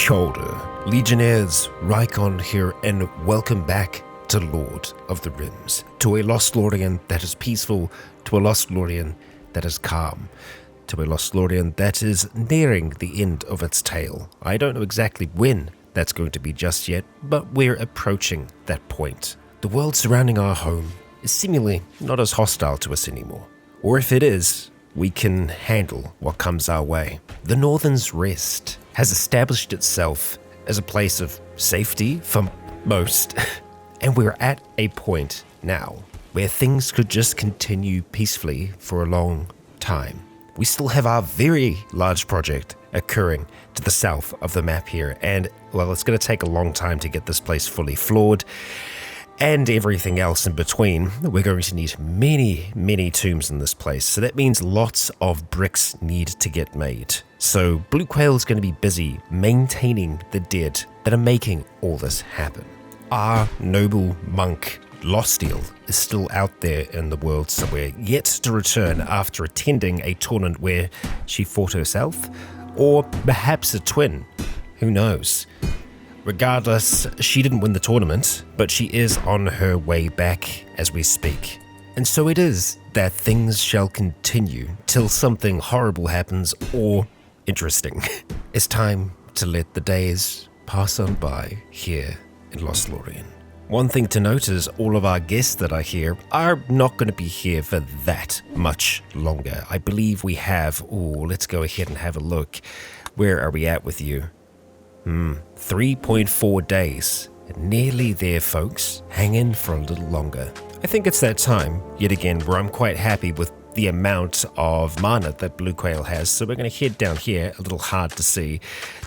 Beholder, Legionnaires, Rycon here, and welcome back to Lord of the Rims, to a Lost Lorien that is peaceful, to a Lost Lorien that is calm, to a Lost Lorien that is nearing the end of its tale. I don't know exactly when that's going to be just yet, but we're approaching that point. The world surrounding our home is seemingly not as hostile to us anymore. Or if it is, we can handle what comes our way. The Northern's Rest has established itself as a place of safety for most, and we're at a point now where things could just continue peacefully for a long time. We still have our very large project occurring to the south of the map here, and well, it's going to take a long time to get this place fully floored, and everything else in between. We're going to need many tombs in this place, so that means lots of bricks need to get made. So Blue Quail is going to be busy maintaining the dead that are making all this happen. Our noble monk Lostiel is still out there in the world somewhere, yet to return after attending a tournament where she fought herself, or perhaps a twin, who knows. Regardless, she didn't win the tournament, but she is on her way back as we speak. And so it is that things shall continue till something horrible happens or interesting. It's time to let the days pass on by here in Lost Lorien. One thing to note is all of our guests that are here are not going to be here for that much longer. I believe we have, let's go ahead and have a look. Where are we at with you? 3.4 days. Nearly there, folks. Hang in for a little longer. I think it's that time, yet again, where I'm quite happy with the amount of mana that Blue Quail has, so we're going to head down here, a little hard to see,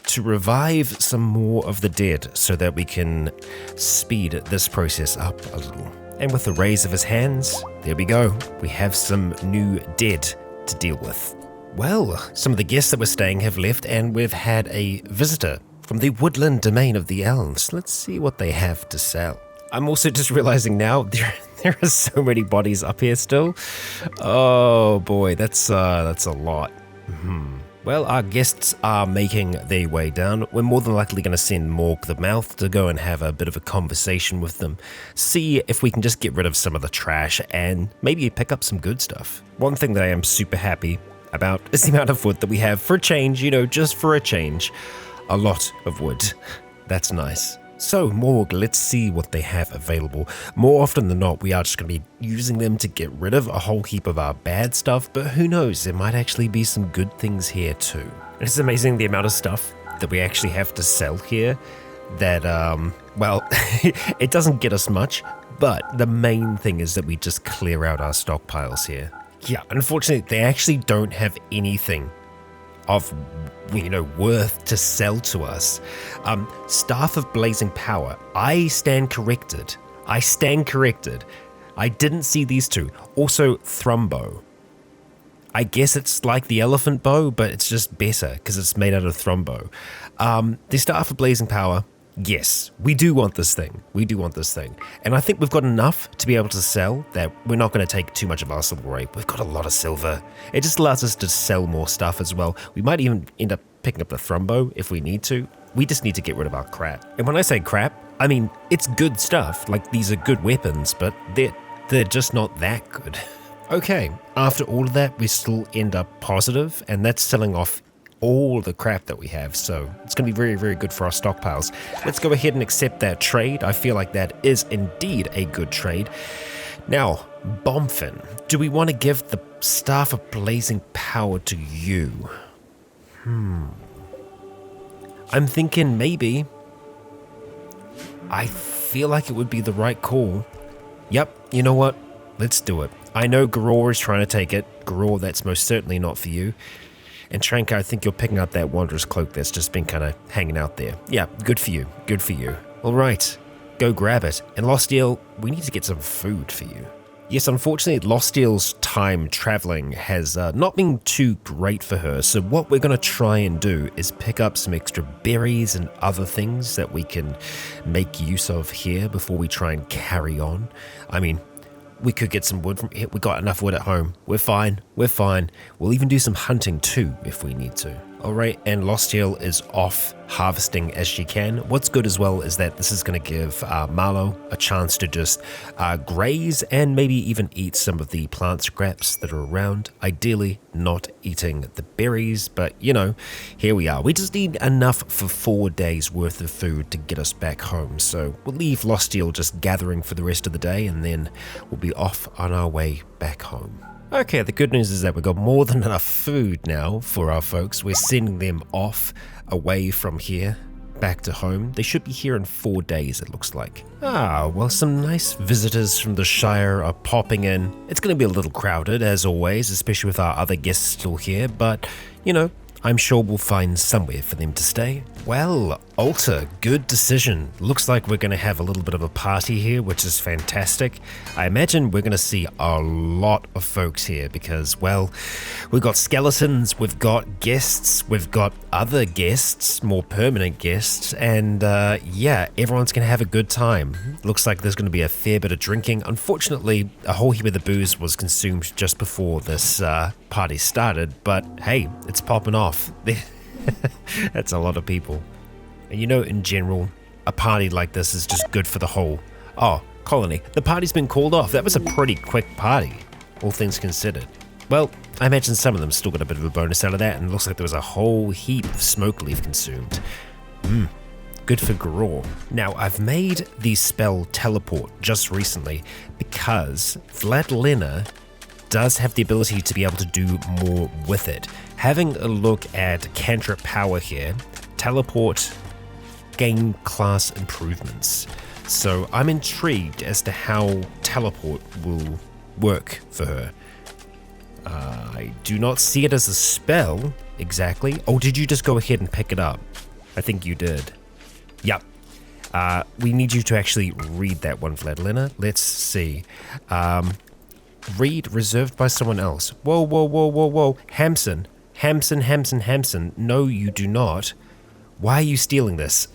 to revive some more of the dead so that we can speed this process up a little. And with the raise of his hands, there we go. We have some new dead to deal with. Well, some of the guests that were staying have left, and we've had a visitor from the woodland domain of the elves. Let's see what they have to sell. I'm also just realizing now there are so many bodies up here still. Oh boy, that's a lot. Well, our guests are making their way down. We're more than likely going to send Morg the Mouth to go and have a bit of a conversation with them. See if we can just get rid of some of the trash and maybe pick up some good stuff. One thing that I am super happy about is the amount of wood that we have for a change, just for a change. A lot of wood. That's nice. So, Morg, let's see what they have available. More often than not, we are just going to be using them to get rid of a whole heap of our bad stuff, but who knows, there might actually be some good things here too. It's amazing the amount of stuff that we actually have to sell here that, well, it doesn't get us much, but the main thing is that we just clear out our stockpiles here. Yeah, unfortunately, they actually don't have anything of worth to sell to us. Staff of Blazing Power. I stand corrected. I didn't see these two. Also, Thrumbow. I guess it's like the elephant bow, but it's just better because it's made out of Thrumbow. The Staff of Blazing Power. Yes, we do want this thing. And I think we've got enough to be able to sell that we're not going to take too much of our silver away. We've got a lot of silver. It just allows us to sell more stuff as well. We might even end up picking up the Thrumbow if we need to. We just need to get rid of our crap. And when I say crap, I mean, it's good stuff. Like, these are good weapons, but they're just not that good. Okay, after all of that, we still end up positive, and that's selling off all the crap that we have, so it's going to be very, very good for our stockpiles. Let's go ahead and accept that trade. I feel like that is indeed a good trade. Now, Bomfin, do we want to give the Staff of Blazing Power to you? I'm thinking maybe. I feel like it would be the right call. Yep, you know what? Let's do it. I know Garor is trying to take it. Garor, that's most certainly not for you. And Tranka, I think you're picking up that Wanderer's Cloak that's just been kind of hanging out there. Yeah, good for you. All right, go grab it. And Lostiel, we need to get some food for you. Yes, unfortunately, Lostiel's time traveling has not been too great for her. So what we're going to try and do is pick up some extra berries and other things that we can make use of here before we try and carry on. I mean, we could get some wood from here. We got enough wood at home. We're fine. We'll even do some hunting too if we need to. Alright, and Lostiel is off harvesting as she can. What's good as well is that this is going to give Marlowe a chance to just graze and maybe even eat some of the plant scraps that are around. Ideally not eating the berries, but you know, here we are. We just need enough for 4 days worth of food to get us back home. So we'll leave Lostiel just gathering for the rest of the day and then we'll be off on our way back home. Okay, the good news is that we've got more than enough food now for our folks. We're sending them off away from here, back to home. They should be here in 4 days, it looks like. Ah, well, some nice visitors from the Shire are popping in. It's going to be a little crowded, as always, especially with our other guests still here, but, you know, I'm sure we'll find somewhere for them to stay. Well, Alter, good decision. Looks like we're going to have a little bit of a party here, which is fantastic. I imagine we're going to see a lot of folks here because, well, we've got skeletons, we've got guests, we've got other guests, more permanent guests, and yeah, everyone's going to have a good time. Looks like there's going to be a fair bit of drinking. Unfortunately, a whole heap of the booze was consumed just before this party started, but hey, it's popping off. That's a lot of people. And you know, in general, a party like this is just good for the whole colony. The party's been called off. That was a pretty quick party, all things considered. Well, I imagine some of them still got a bit of a bonus out of that, and it looks like there was a whole heap of smoke leaf consumed. Good for Gror. Now, I've made the spell teleport just recently because Vladlena does have the ability to be able to do more with it. Having a look at cantrip power here, teleport gain class improvements. So I'm intrigued as to how teleport will work for her. I do not see it as a spell exactly. Oh, did you just go ahead and pick it up? I think you did. Yep. We need you to actually read that one, Vladlena. Let's see. Read reserved by someone else. Whoa, whoa, whoa, whoa, whoa. Hamson. No, you do not. Why are you stealing this?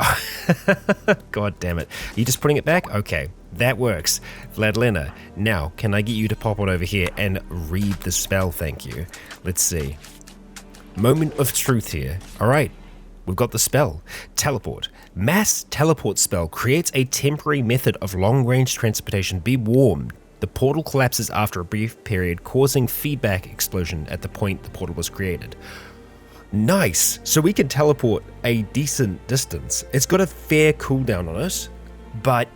God damn it. Are you just putting it back? Okay, that works. Vladlena, now, can I get you to pop on over here and read the spell? Thank you. Let's see. Moment of truth here. All right, we've got the spell. Teleport. Mass teleport spell creates a temporary method of long-range transportation. Be warned. The portal collapses after a brief period, causing feedback explosion at the point the portal was created. Nice! So we can teleport a decent distance. It's got a fair cooldown on it, but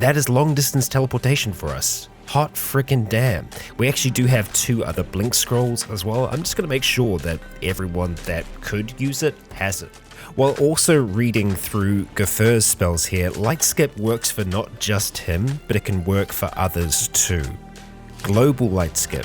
that is long distance teleportation for us. Hot frickin' damn. We actually do have 2 other blink scrolls as well. I'm just going to make sure that everyone that could use it has it. While also reading through Gafur's spells here, Light Skip works for not just him, but it can work for others too. Global Light Skip,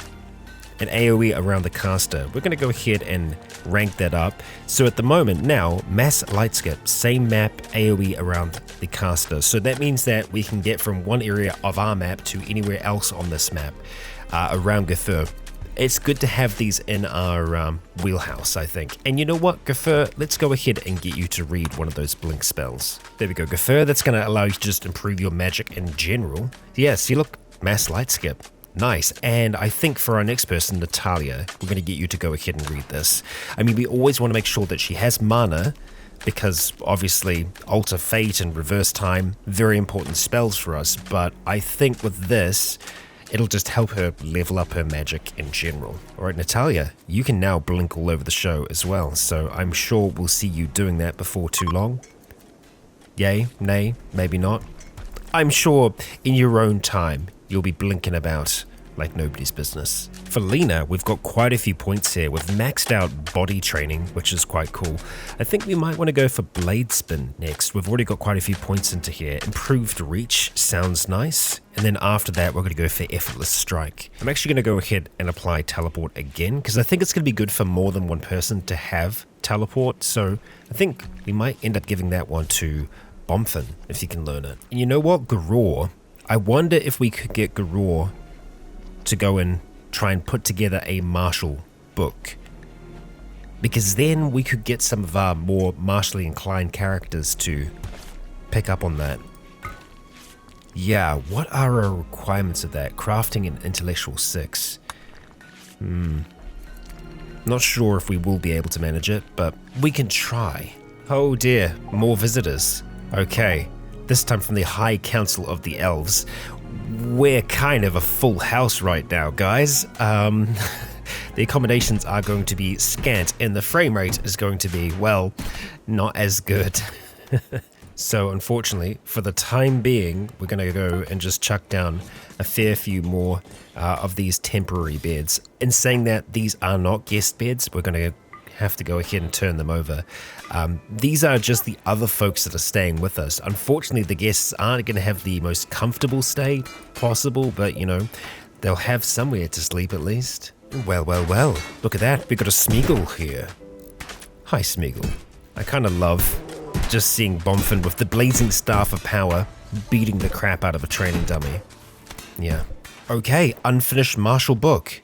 an AoE around the caster. We're going to go ahead and rank that up. So at the moment now, Mass Light Skip, same map, AoE around the caster. So that means that we can get from one area of our map to anywhere else on this map around Gafur. It's good to have these in our wheelhouse, I think. And you know what, Gafur, let's go ahead and get you to read one of those blink spells. There we go, Gafur, that's going to allow you to just improve your magic in general. Yeah, see, look, Mass Light Skip. Nice. And I think for our next person, Natalia, we're going to get you to go ahead and read this. I mean, we always want to make sure that she has mana, because obviously Alter Fate and Reverse Time, very important spells for us. But I think with this, it'll just help her level up her magic in general. Alright, Natalia, you can now blink all over the show as well, so I'm sure we'll see you doing that before too long. Yay, nay, maybe not. I'm sure in your own time, you'll be blinking about like nobody's business. For Lena, we've got quite a few points here. We've maxed out body training, which is quite cool. I think we might want to go for blade spin next. We've already got quite a few points into here. Improved reach sounds nice. And then after that, we're going to go for effortless strike. I'm actually going to go ahead and apply teleport again, because I think it's going to be good for more than one person to have teleport. So I think we might end up giving that one to Bomfin, if you can learn it. And you know what, Garor? I wonder if we could get Garor to go and try and put together a martial book, because then we could get some of our more martially inclined characters to pick up on that. Yeah, what are our requirements of that? Crafting and intellectual 6. Not sure if we will be able to manage it, but we can try. Oh dear, more visitors. Okay, this time from the High Council of the Elves. We're kind of a full house right now, guys. The accommodations are going to be scant, and the frame rate is going to be, well, not as good. So unfortunately, for the time being, we're going to go and just chuck down a fair few more of these temporary beds. In saying that, these are not guest beds. We're going to have to go ahead and turn them over. These are just the other folks that are staying with us. Unfortunately, the guests aren't going to have the most comfortable stay possible, but, you know, they'll have somewhere to sleep at least. Well, well, well. Look at that. We've got a Smeagol here. Hi, Smeagol. I kind of love just seeing Bomfin with the blazing staff of power beating the crap out of a training dummy. Yeah. Okay, unfinished martial book.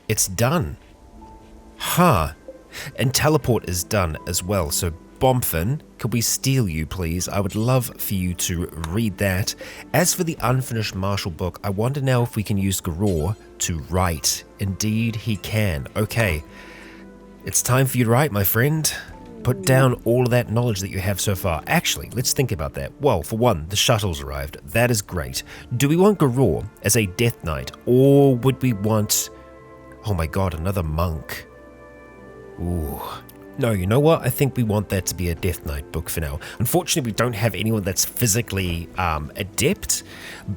It's done. Huh. And teleport is done as well. So Bomfin, could we steal you, please? I would love for you to read that. As for the unfinished martial book, I wonder now if we can use Garor to write. Indeed, he can. Okay. It's time for you to write, my friend. Put down all of that knowledge that you have so far. Actually, let's think about that. Well, for one, the shuttle's arrived. That is great. Do we want Garor as a Death Knight, or would we want... Oh my god, another monk. Ooh. No, you know what? I think we want that to be a Death Knight book for now. Unfortunately, we don't have anyone that's physically adept,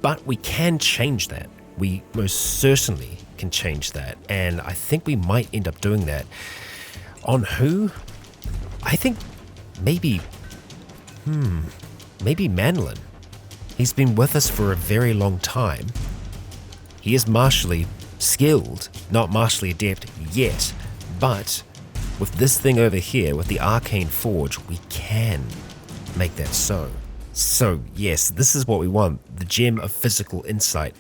but we can change that. We most certainly can change that, and I think we might end up doing that. On who? I think maybe Manlin. He's been with us for a very long time. He is martially skilled, not martially adept yet, but with this thing over here, with the Arcane Forge, we can make that so. So yes, this is what we want, the Gem of Physical Insight.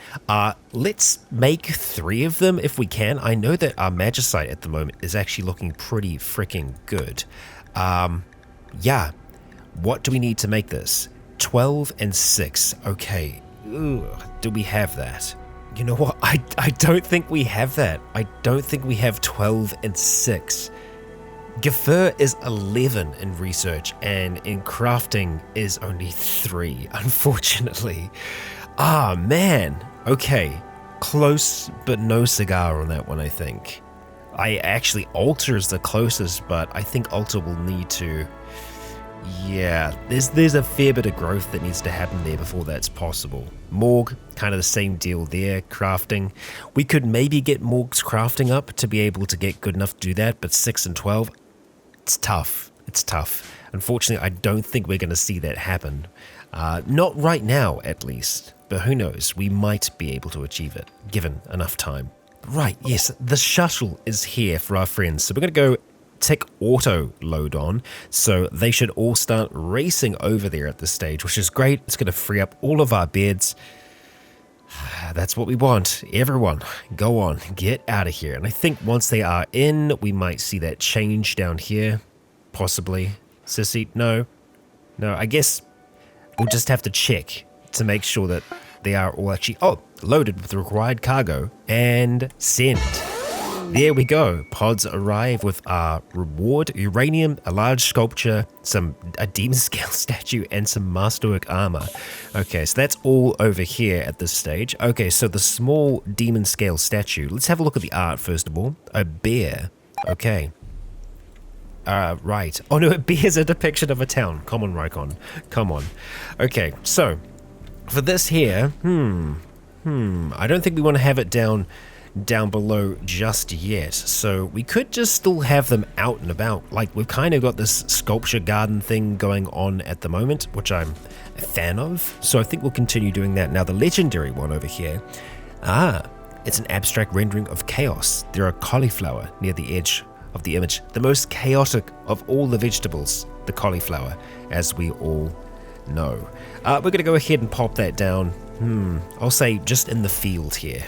Let's make 3 of them if we can. I know that our Magicite at the moment is actually looking pretty freaking good. Yeah, what do we need to make this? 12 and 6, okay. Ugh, do we have that? You know what, I don't think we have that. I don't think we have 12 and 6. Gafur is 11 in research, and in crafting is only 3, unfortunately. Ah, man. Okay, close, but no cigar on that one, I think. Altar is the closest, but I think Altar will need to... Yeah, there's a fair bit of growth that needs to happen there before that's possible. Morg, kind of the same deal there, crafting. We could maybe get Morg's crafting up to be able to get good enough to do that, but 6 and 12, it's tough. It's tough. Unfortunately, I don't think we're going to see that happen. Not right now, at least. But who knows, we might be able to achieve it, given enough time. Right, yes, the shuttle is here for our friends. So we're going to go tick auto load on. So they should all start racing over there at this stage, which is great. It's going to free up all of our beds. That's what we want. Everyone, go on, get out of here. And I think once they are in, we might see that change down here. Possibly. Sissy, no. No, I guess we'll just have to check to make sure that they are all actually, loaded with the required cargo and send. There we go. Pods arrive with our reward, uranium, a large sculpture, a demon scale statue, and some masterwork armor. Okay, so that's all over here at this stage. Okay, so the small demon scale statue. Let's have a look at the art first of all. A bear. Okay. Right. Oh no, a bear is a depiction of a town. Come on, Rycon. Come on. Okay, so for this here, I don't think we want to have it down below just yet, so we could just still have them out and about. Like, we've kind of got this sculpture garden thing going on at the moment, which I'm a fan of, so I think we'll continue doing that. Now the legendary one over here, it's an abstract rendering of chaos. There are cauliflower near the edge of the image, the most chaotic of all the vegetables, the cauliflower, as we all know. We're gonna go ahead and pop that down, I'll say just in the field here.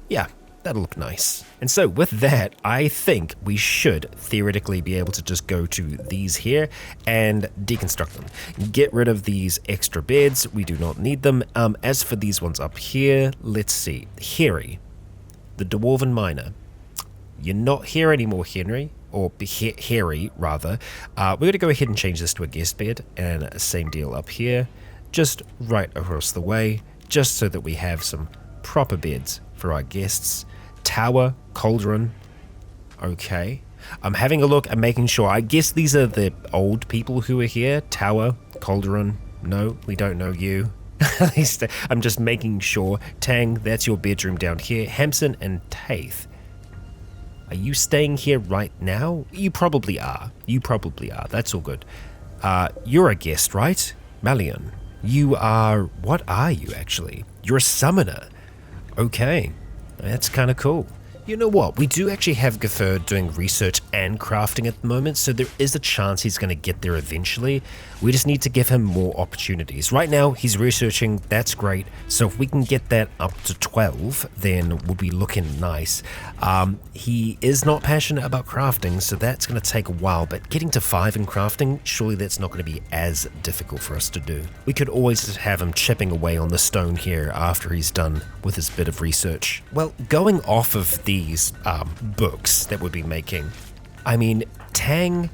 Yeah, that'll look nice. And so with that, I think we should theoretically be able to just go to these here and deconstruct them. Get rid of these extra beds. We do not need them. As for these ones up here, let's see. Hairy, the Dwarven Miner. you're not here anymore, Henry. Or Harry, rather. We're going to go ahead and change this to a guest bed, and same deal up here, just right across the way, just so that we have some proper beds for our guests. Tower, cauldron, okay. I'm having a look and making sure. I guess these are the old people who are here. Tower, cauldron, no, we don't know you. At least I'm just making sure. Tang, that's your bedroom down here. Hamson and Taith. Are you staying here right now? You probably are. That's all good. You're a guest, right? Malion. You are... What are you, actually? You're a summoner. Okay. That's kind of cool. You know what? We do actually have Gaffer doing research and crafting at the moment, so there is a chance he's going to get there eventually. We just need to give him more opportunities. Right now, he's researching. That's great. So if we can get that up to 12, then we'll be looking nice. He is not passionate about crafting, so that's going to take a while, but getting to 5 in crafting, surely that's not going to be as difficult for us to do. We could always just have him chipping away on the stone here after he's done with his bit of research. Well, going off of these books that we'll be making, I mean, Tang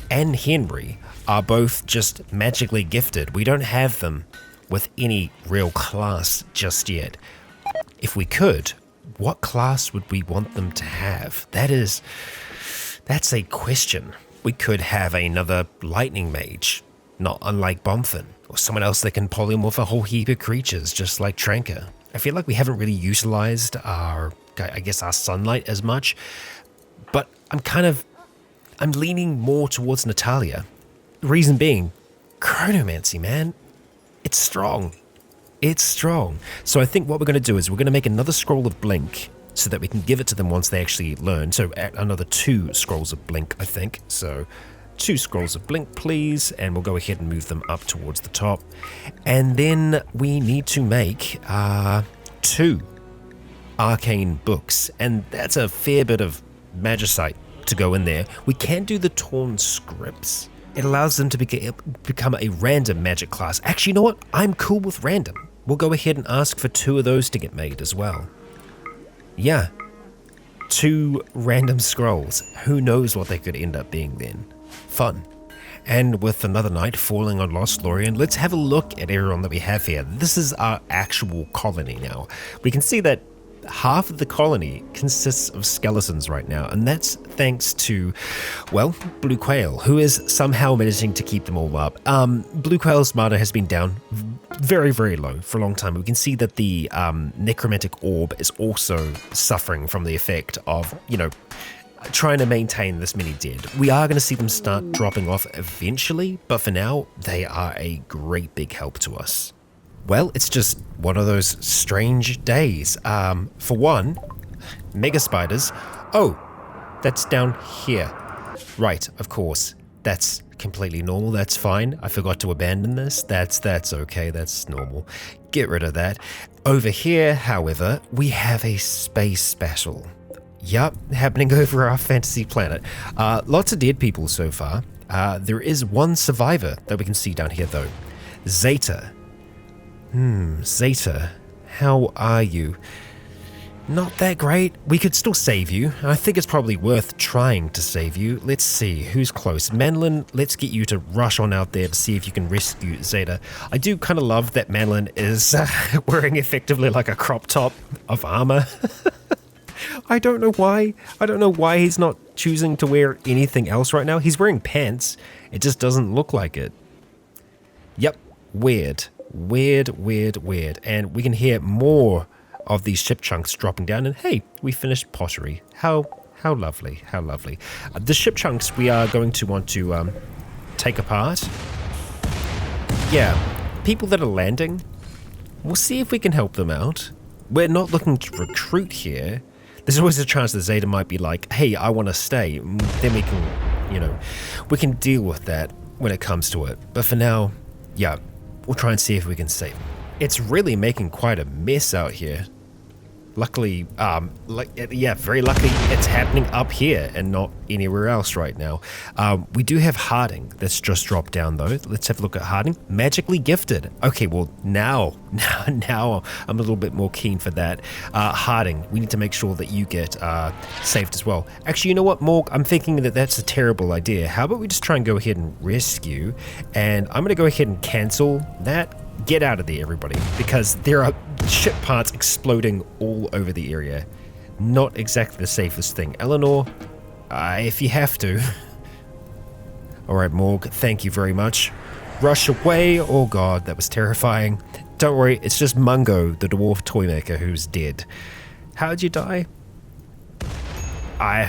and Henry are both just magically gifted. We don't have them with any real class just yet. If we could, what class would we want them to have? That's a question. We could have another lightning mage, not unlike Bomfin, or someone else that can polymorph a whole heap of creatures, just like Tranker. I feel like we haven't really utilized our sunlight as much, but I'm leaning more towards Natalia. Reason being, chronomancy, man. It's strong. So I think what we're going to do is we're going to make another scroll of blink so that we can give it to them once they actually learn. So another 2 scrolls of blink, I think. So 2 scrolls of blink, please, and we'll go ahead and move them up towards the top. And then we need to make 2 arcane books, and that's a fair bit of magicite to go in there. We can do the torn scripts. It allows them to become a random magic class. Actually, you know what? I'm cool with random. We'll go ahead and ask for 2 of those to get made as well. Yeah, 2 random scrolls. Who knows what they could end up being then. Fun. And with another night falling on Lost Lorien, let's have a look at everyone that we have here. This is our actual colony now. We can see that half of the colony consists of skeletons right now, and that's thanks to, well, Blue Quail, who is somehow managing to keep them all up. Blue Quail's mana has been down very, very low for a long time. We can see that the necromantic orb is also suffering from the effect of, trying to maintain this many dead. We are going to see them start dropping off eventually, but for now, they are a great big help to us. Well, it's just one of those strange days. For one, mega spiders. Oh, that's down here. Right, of course. That's completely normal. That's fine. I forgot to abandon this. That's okay. That's normal. Get rid of that. Over here, however, we have a space battle. Yup, happening over our fantasy planet. Lots of dead people so far. There is one survivor that we can see down here, though. Zeta. Zeta, how are you? Not that great. We could still save you. I think it's probably worth trying to save you. Let's see, who's close? Manlin, let's get you to rush on out there to see if you can rescue Zeta. I do kind of love that Manlin is wearing effectively like a crop top of armor. I don't know why. I don't know why he's not choosing to wear anything else right now. He's wearing pants. It just doesn't look like it. Yep, weird. Weird. And we can hear more of these ship chunks dropping down. And hey, we finished pottery. How lovely. The ship chunks we are going to want to take apart. Yeah, people that are landing, we'll see if we can help them out. We're not looking to recruit here. There's always a chance that Zeta might be like, hey, I want to stay. Then we can, we can deal with that when it comes to it. But for now, yeah, we'll try and see if we can save him. It's really making quite a mess out here. Luckily, yeah, very luckily it's happening up here and not anywhere else right now. We do have Harding that's just dropped down though. Let's have a look at Harding. Magically gifted. Okay, well now I'm a little bit more keen for that. Harding, we need to make sure that you get saved as well. Actually, you know what, Morg? I'm thinking that that's a terrible idea. How about we just try and go ahead and rescue? And I'm going to go ahead and cancel that. Get out of there, everybody, because there are ship parts exploding all over the area. Not exactly the safest thing. Eleanor, if you have to. Alright, Morg, thank you very much. Rush away. Oh god, that was terrifying. Don't worry, it's just Mungo, the dwarf toymaker, who's dead. How'd you die?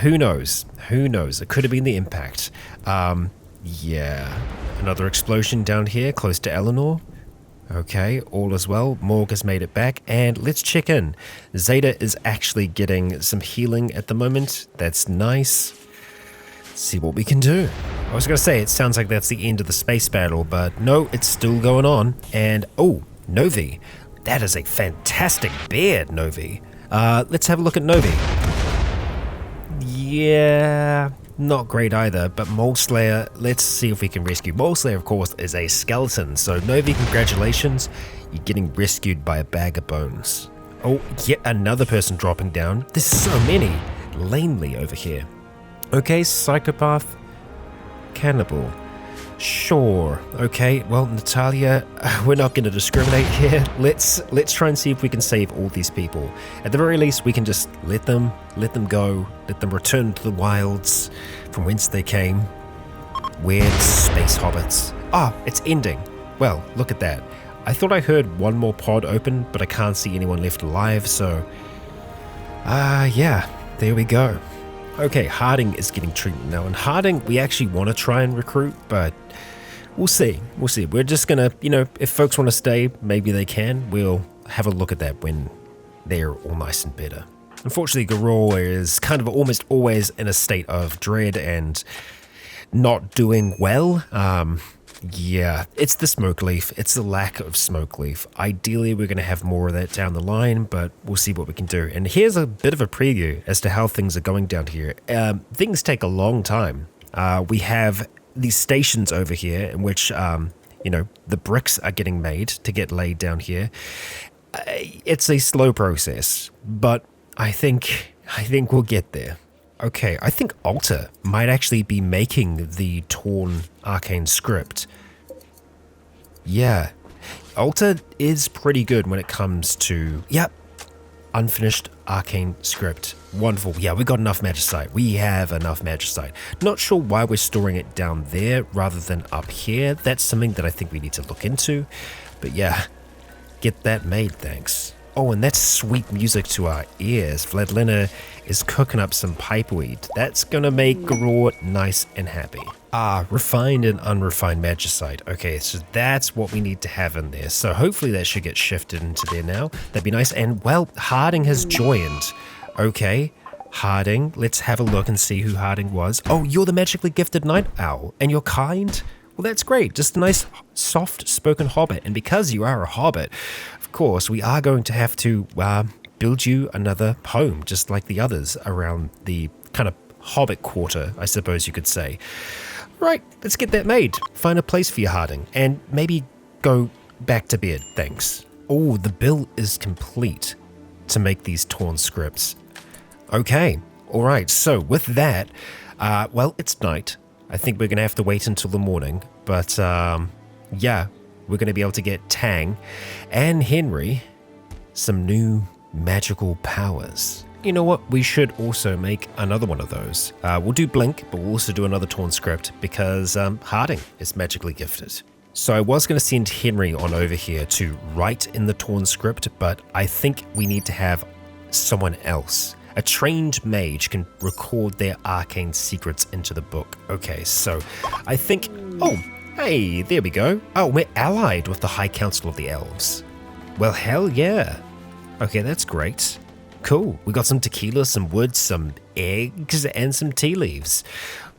Who knows? Who knows? It could have been the impact. Yeah. Another explosion down here, close to Eleanor. Okay, all is well. Morg has made it back, and let's check in. Zeta is actually getting some healing at the moment. That's nice. Let's see what we can do. I was going to say, it sounds like that's the end of the space battle, but no, it's still going on. And, oh, Novi. That is a fantastic beard, Novi. Let's have a look at Novi. Yeah, not great either, but Mole Slayer, let's see if we can rescue. Mole Slayer, of course, is a skeleton, so Novi, congratulations. You're getting rescued by a bag of bones. Oh, yet another person dropping down. There's so many. Lamely over here. Okay, psychopath. Cannibal. Sure. Okay, well, Natalia, we're not going to discriminate here. Let's try and see if we can save all these people. At the very least, we can just let them go, let them return to the wilds from whence they came. Weird space hobbits. Ah, it's ending. Well, look at that. I thought I heard one more pod open, but I can't see anyone left alive, so... yeah, there we go. Okay, Harding is getting treatment now, and Harding we actually want to try and recruit, but we'll see. We'll see. We're just going to, if folks want to stay, maybe they can. We'll have a look at that when they're all nice and better. Unfortunately, Garou is kind of almost always in a state of dread and not doing well. Yeah, it's the smoke leaf. It's the lack of smoke leaf. Ideally, we're going to have more of that down the line, but we'll see what we can do. And here's a bit of a preview as to how things are going down here. Things take a long time. We have these stations over here in which, the bricks are getting made to get laid down here. It's a slow process, but I think we'll get there. Okay, I think Alta might actually be making the torn arcane script. Yeah, Alta is pretty good when it comes to, unfinished arcane script. Wonderful. Yeah, we got enough magicite. We have enough magicite. Not sure why we're storing it down there rather than up here. That's something that I think we need to look into. But yeah, get that made, thanks. Oh, and that's sweet music to our ears. Vladlena is cooking up some pipeweed. That's gonna make Garou nice and happy. Ah, refined and unrefined magicite. Okay, so that's what we need to have in there. So hopefully that should get shifted into there now. That'd be nice. And well, Harding has joined. Okay, Harding, let's have a look and see who Harding was. Oh, you're the magically gifted night owl, and you're kind? Well, that's great. Just a nice, soft-spoken hobbit. And because you are a hobbit, of course, we are going to have to build you another home, just like the others around the kind of hobbit quarter, I suppose you could say. Right, let's get that made. Find a place for you, Harding, and maybe go back to bed, thanks. Oh, the bill is complete to make these torn scripts. Okay, all right, so with that, well, it's night. I think we're going to have to wait until the morning, but yeah, we're going to be able to get Tang and Henry some new magical powers. You know what? We should also make another one of those. We'll do Blink, but we'll also do another torn script because Harding is magically gifted. So I was going to send Henry on over here to write in the torn script, but I think we need to have someone else. A trained mage can record their arcane secrets into the book. Okay, so I think... Oh, hey, there we go. Oh, we're allied with the High Council of the Elves. Well, hell yeah. Okay, that's great. Cool. We got some tequila, some wood, some eggs, and some tea leaves.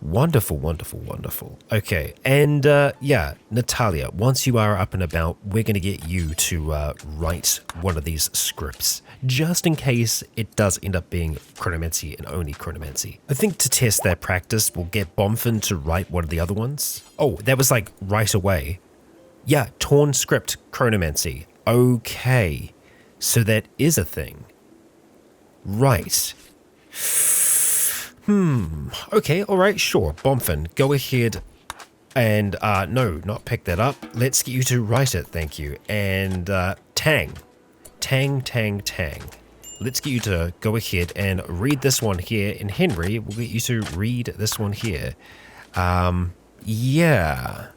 Wonderful, wonderful, wonderful. Okay, and yeah, Natalia, once you are up and about, we're going to get you to write one of these scripts. just in case it does end up being chronomancy and only chronomancy. I think to test that practice, we'll get Bomfin to write one of the other ones. Oh, that was like right away. Yeah, torn script chronomancy. Okay, so that is a thing. Right. Okay, alright, sure. Bomfin, go ahead and, no, not pick that up. Let's get you to write it, thank you. And, Tang. Let's get you to go ahead and read this one here. And Henry, we'll get you to read this one here. Yeah.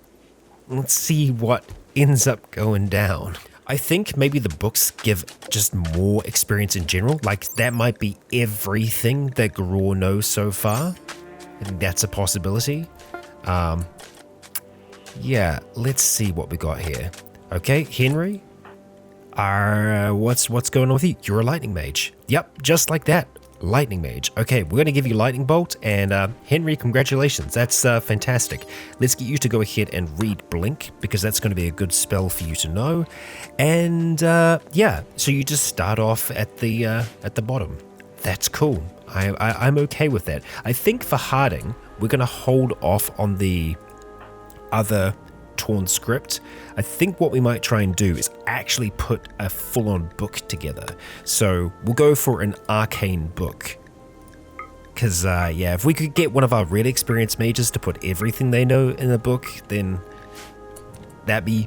Let's see what ends up going down. I think maybe the books give just more experience in general. Like, that might be everything that Garor knows so far. I think that's a possibility. Yeah, let's see what we got here. Okay, Henry? What's going on with you? You're a lightning mage. Yep, just like that. Lightning mage. Okay, we're going to give you lightning bolt, and Henry, congratulations. That's fantastic. Let's get you to go ahead and read blink, because that's going to be a good spell for you to know. And yeah, so you just start off at the bottom. That's cool. I'm okay with that. I think for Harding, we're going to hold off on the other torn script. I think what we might try and do is actually put a full-on book together. So we'll go for an arcane book. Because, yeah, if we could get one of our really experienced mages to put everything they know in a book, then that'd be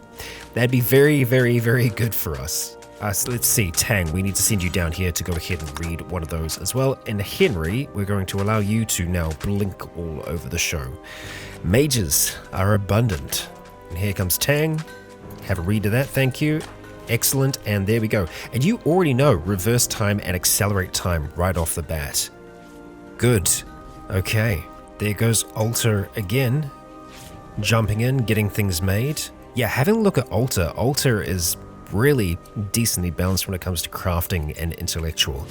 very, very, very good for us. So let's see, Tang, we need to send you down here to go ahead and read one of those as well. And Henry, we're going to allow you to now blink all over the show. Mages are abundant. And here comes Tang. Have a read of that, thank you. Excellent, and there we go. And you already know reverse time and accelerate time right off the bat. Good. Okay, there goes Alter again. Jumping in, getting things made. Yeah, having a look at Alter. Alter is really decently balanced when it comes to crafting and intellectual.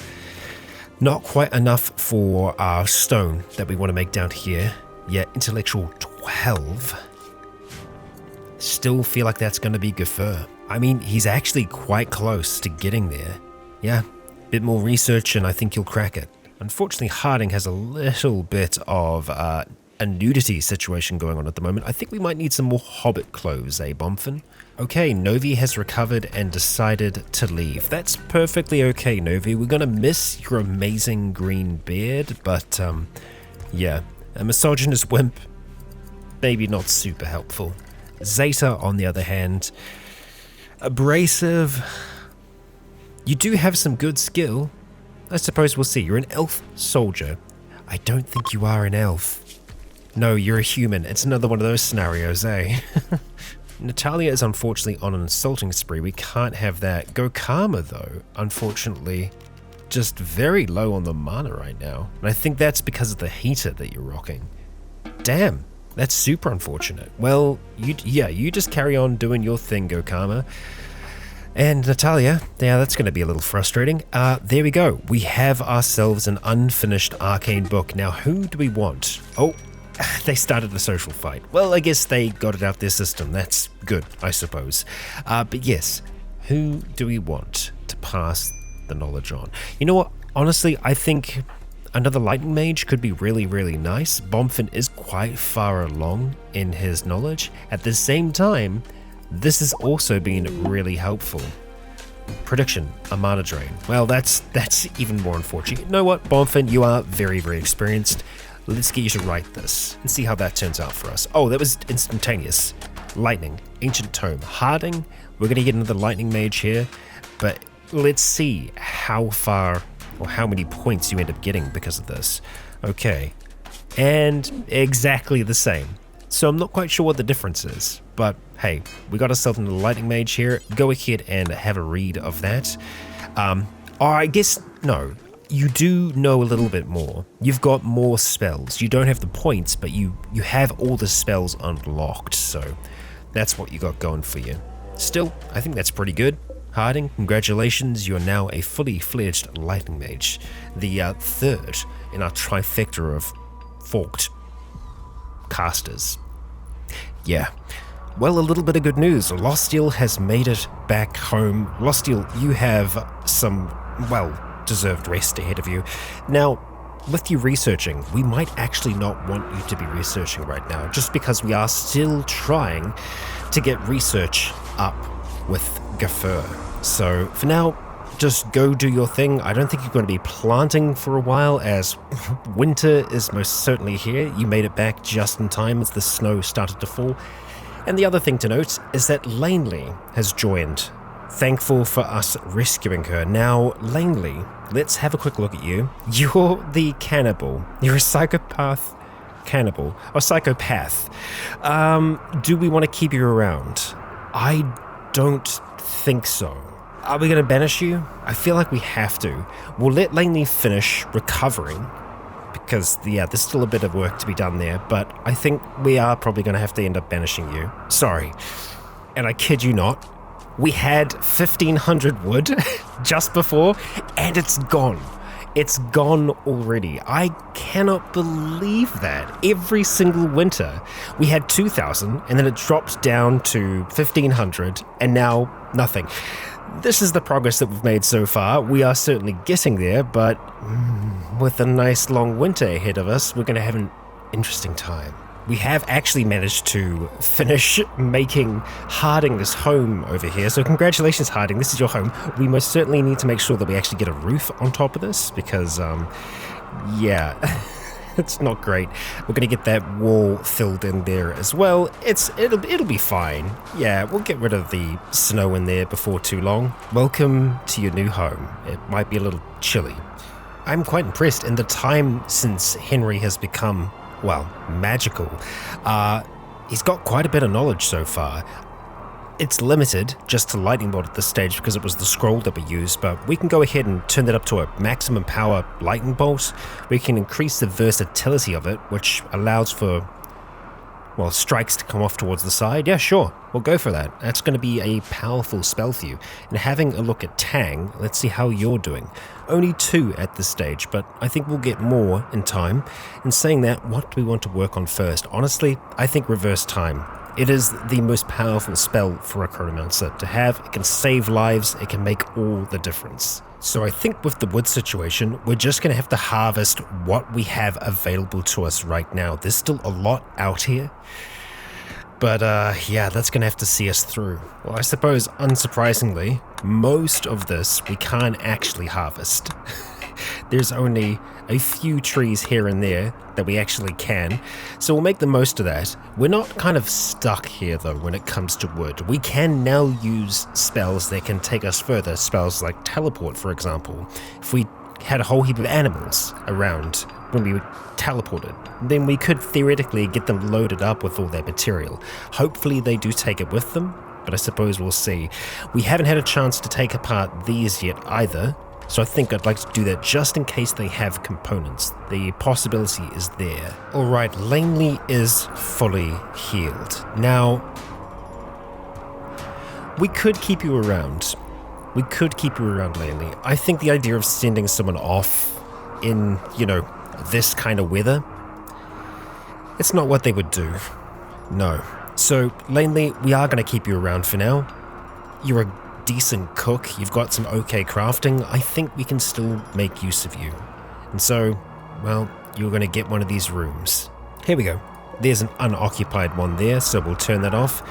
Not quite enough for our stone that we want to make down here. Yeah, intellectual 12. Still feel like that's going to be Gafur. I mean, he's actually quite close to getting there. Yeah, bit more research and I think you'll crack it. Unfortunately, Harding has a little bit of a nudity situation going on at the moment. I think we might need some more hobbit clothes, eh, Bomfin? Okay, Novi has recovered and decided to leave. That's perfectly okay, Novi. We're going to miss your amazing green beard, but, yeah, a misogynist wimp, maybe not super helpful. Zeta, on the other hand, abrasive. You do have some good skill. I suppose we'll see. You're an elf soldier. I don't think you are an elf. No, you're a human. It's another one of those scenarios, eh? Natalia is unfortunately on an assaulting spree. We can't have that. Gokama, though, unfortunately, just very low on the mana right now. And I think that's because of the heater that you're rocking. Damn. That's super unfortunate. Well, you just carry on doing your thing, Gokama. And Natalia, yeah, that's going to be a little frustrating. There we go. We have ourselves an unfinished arcane book. Now, who do we want? Oh, they started a social fight. Well, I guess they got it out their system. That's good, I suppose. But yes, who do we want to pass the knowledge on? You know what? Honestly, I think another lightning mage could be really, really nice. Bomfin is quite far along in his knowledge. At the same time, this has also been really helpful. Prediction, a mana drain. Well, that's even more unfortunate. You know what, Bomfin, you are very, very experienced. Let's get you to write this and see how that turns out for us. Oh, that was instantaneous. Lightning, ancient tome. Harding, we're going to get another lightning mage here, but let's see how far or how many points you end up getting because of this. Okay, and exactly the same. So I'm not quite sure what the difference is, but hey, we got ourselves into the lightning mage here. Go ahead and have a read of that. Or I guess, no, you do know a little bit more. You've got more spells. You don't have the points, but you have all the spells unlocked, so that's what you got going for you. Still, I think that's pretty good. Harding, congratulations, you are now a fully fledged lightning mage. The third in our trifecta of forked casters. Yeah, Well, a little bit of good news. Losteel has made it back home. Losteel, you have some, well, deserved rest ahead of you. Now, with you researching, we might actually not want you to be researching right now, just because we are still trying to get research up with Gafur. So, for now, just go do your thing. I don't think you're going to be planting for a while, as winter is most certainly here. You made it back just in time as the snow started to fall. And the other thing to note is that Lanely has joined. Thankful for us rescuing her. Now, Lanely, let's have a quick look at you. You're the cannibal. You're a psychopath cannibal. Or psychopath. Do we want to keep you around? I don't think so. Are we going to banish you? I feel like we have to. We'll let Lanely finish recovering, because, yeah, there's still a bit of work to be done there, but I think we are probably going to have to end up banishing you. Sorry. And I kid you not, we had 1,500 wood just before, and it's gone. It's gone already. I cannot believe that. Every single winter, we had 2,000, and then it dropped down to 1,500, and now nothing. This is the progress that we've made so far. We are certainly getting there, but with a nice long winter ahead of us, we're going to have an interesting time. We have actually managed to finish making Harding's home over here. So congratulations, Harding. This is your home. We most certainly need to make sure that we actually get a roof on top of this because, yeah, it's not great. We're going to get that wall filled in there as well. It'll be fine. Yeah, we'll get rid of the snow in there before too long. Welcome to your new home. It might be a little chilly. I'm quite impressed in the time since Henry has become, well, magical. He's got quite a bit of knowledge so far. It's limited just to lightning bolt at this stage because it was the scroll that we used, but we can go ahead and turn that up to a maximum power lightning bolt. We can increase the versatility of it, which allows for, well, strikes to come off towards the side. Yeah, sure, we'll go for that. That's going to be a powerful spell for you. And having a look at Tang, let's see how you're doing. Only 2 at this stage, but I think we'll get more in time. And saying that, what do we want to work on first? Honestly, I think reverse time. It is the most powerful spell for a chronomancer to have. It can save lives, it can make all the difference. So I think with the wood situation, we're just going to have to harvest what we have available to us right now. There's still a lot out here. But yeah, that's going to have to see us through. Well, I suppose, unsurprisingly, most of this we can't actually harvest. There's only a few trees here and there that we actually can, so we'll make the most of that. We're not kind of stuck here, though, when it comes to wood. We can now use spells that can take us further, spells like teleport, for example. If we had a whole heap of animals around when we teleported, then we could theoretically get them loaded up with all their material. Hopefully they do take it with them, but I suppose we'll see. We haven't had a chance to take apart these yet either, so I think I'd like to do that just in case they have components. The possibility is there. Alright, Lanely is fully healed. Now, we could keep you around. We could keep you around, Lanely. I think the idea of sending someone off in, you know, this kind of weather, it's not what they would do. No. So, Lanely, we are going to keep you around for now. You're a decent cook, you've got some okay crafting. I think we can still make use of you. And so, well, you're going to get one of these rooms. Here we go. There's an unoccupied one there, so we'll turn that off.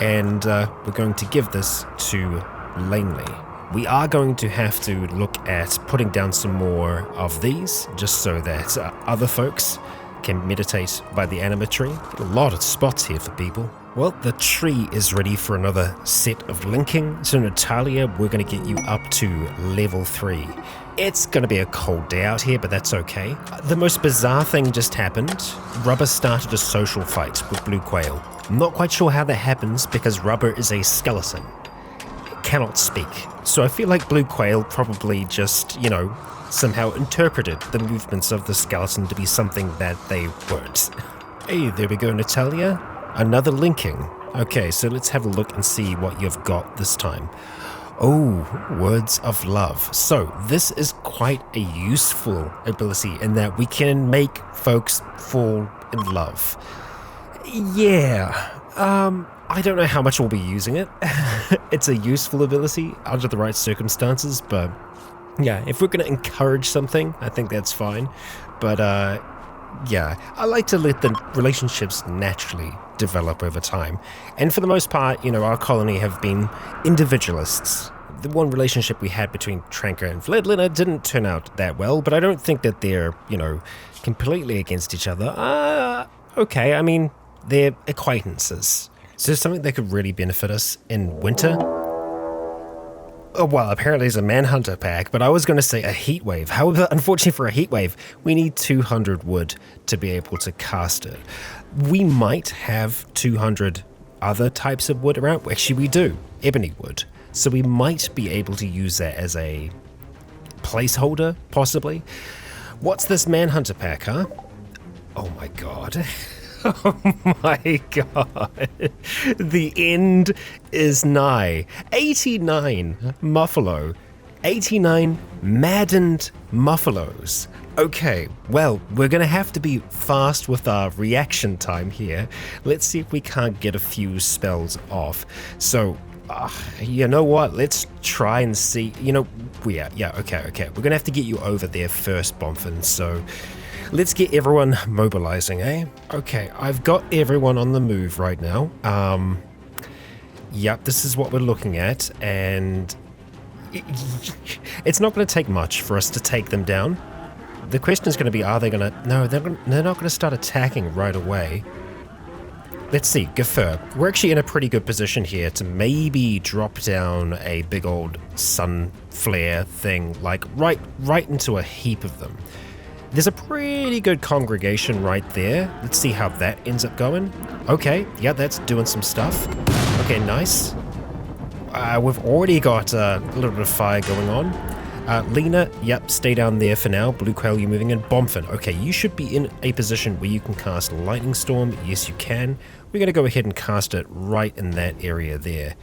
And we're going to give this to Lanely. We are going to have to look at putting down some more of these, just so that other folks can meditate by the anima tree. A lot of spots here for people. Well, the tree is ready for another set of linking. So Natalia, we're going to get you up to level 3. It's going to be a cold day out here, but that's okay. The most bizarre thing just happened. Rubber started a social fight with Blue Quail. I'm not quite sure how that happens because Rubber is a skeleton. It cannot speak. So I feel like Blue Quail probably just, you know, somehow interpreted the movements of the skeleton to be something that they weren't. Hey, there we go, Natalia. Another linking. Okay, so let's have a look and see what you've got this time. Oh, words of love. So this is quite a useful ability in that we can make folks fall in love. Yeah, I don't know how much we'll be using it. It's a useful ability under the right circumstances, but yeah, if we're going to encourage something, I think that's fine. But yeah, I like to let the relationships naturally develop over time. And for the most part, you know, our colony have been individualists. The one relationship we had between Tranker and Vledlina didn't turn out that well, but I don't think that they're, you know, completely against each other. Okay, I mean, they're acquaintances. So something that could really benefit us in winter? Oh, well, apparently it's a manhunter pack, but I was going to say a heat wave. However, unfortunately for a heat wave, we need 200 wood to be able to cast it. We might have 200 other types of wood around. Actually, we do. Ebony wood. So we might be able to use that as a placeholder, possibly. What's this manhunter pack, huh? Oh my god. Oh my god. The end is nigh. 89 Muffalo. 89 maddened Muffalos. Okay, well, we're going to have to be fast with our reaction time here. Let's see if we can't get a few spells off. So, you know what? Let's try and see. You know, okay. We're going to have to get you over there first, Bonfin, so let's get everyone mobilizing, eh? Okay, I've got everyone on the move right now. Yep, this is what we're looking at, and it's not going to take much for us to take them down. The question is going to be, are they going to... No, they're not going to start attacking right away. Let's see, Gafur. We're actually in a pretty good position here to maybe drop down a big old sun flare thing, like right into a heap of them. There's a pretty good congregation right there. Let's see how that ends up going. Okay, yeah, that's doing some stuff. Okay, nice. We've already got a little bit of fire going on. Lena, yep, stay down there for now. Blue Quail, you're moving in. Bomfin, okay, you should be in a position where you can cast Lightning Storm. Yes, you can. We're going to go ahead and cast it right in that area there.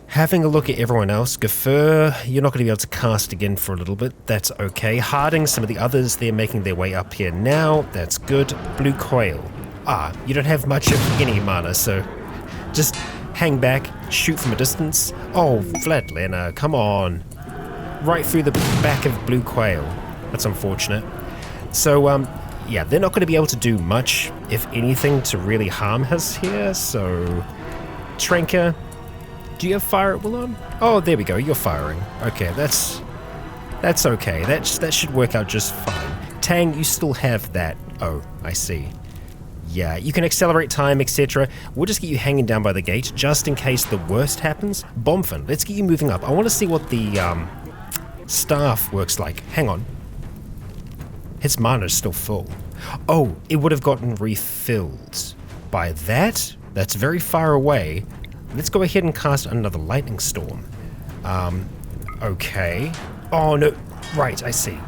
Having a look at everyone else, Gafur, you're not going to be able to cast again for a little bit. That's okay. Harding, some of the others, they're making their way up here now. That's good. Blue Quail. You don't have much of any mana, so just hang back, shoot from a distance. Oh, Vladlena, come on. Right through the back of Blue Quail. That's unfortunate. So, yeah, they're not going to be able to do much, if anything, to really harm us here. So, Tranker, do you have fire at will on? Oh, there we go. You're firing. Okay, that's okay. That should work out just fine. Tang, you still have that. Oh, I see. Yeah, you can accelerate time, etc. We'll just get you hanging down by the gate, just in case the worst happens. Bomfin, let's get you moving up. I want to see what the staff works like. Hang on. His mana is still full. Oh, it would have gotten refilled. By that? That's very far away. Let's go ahead and cast another Lightning Storm. Okay. Oh, no. Right, I see.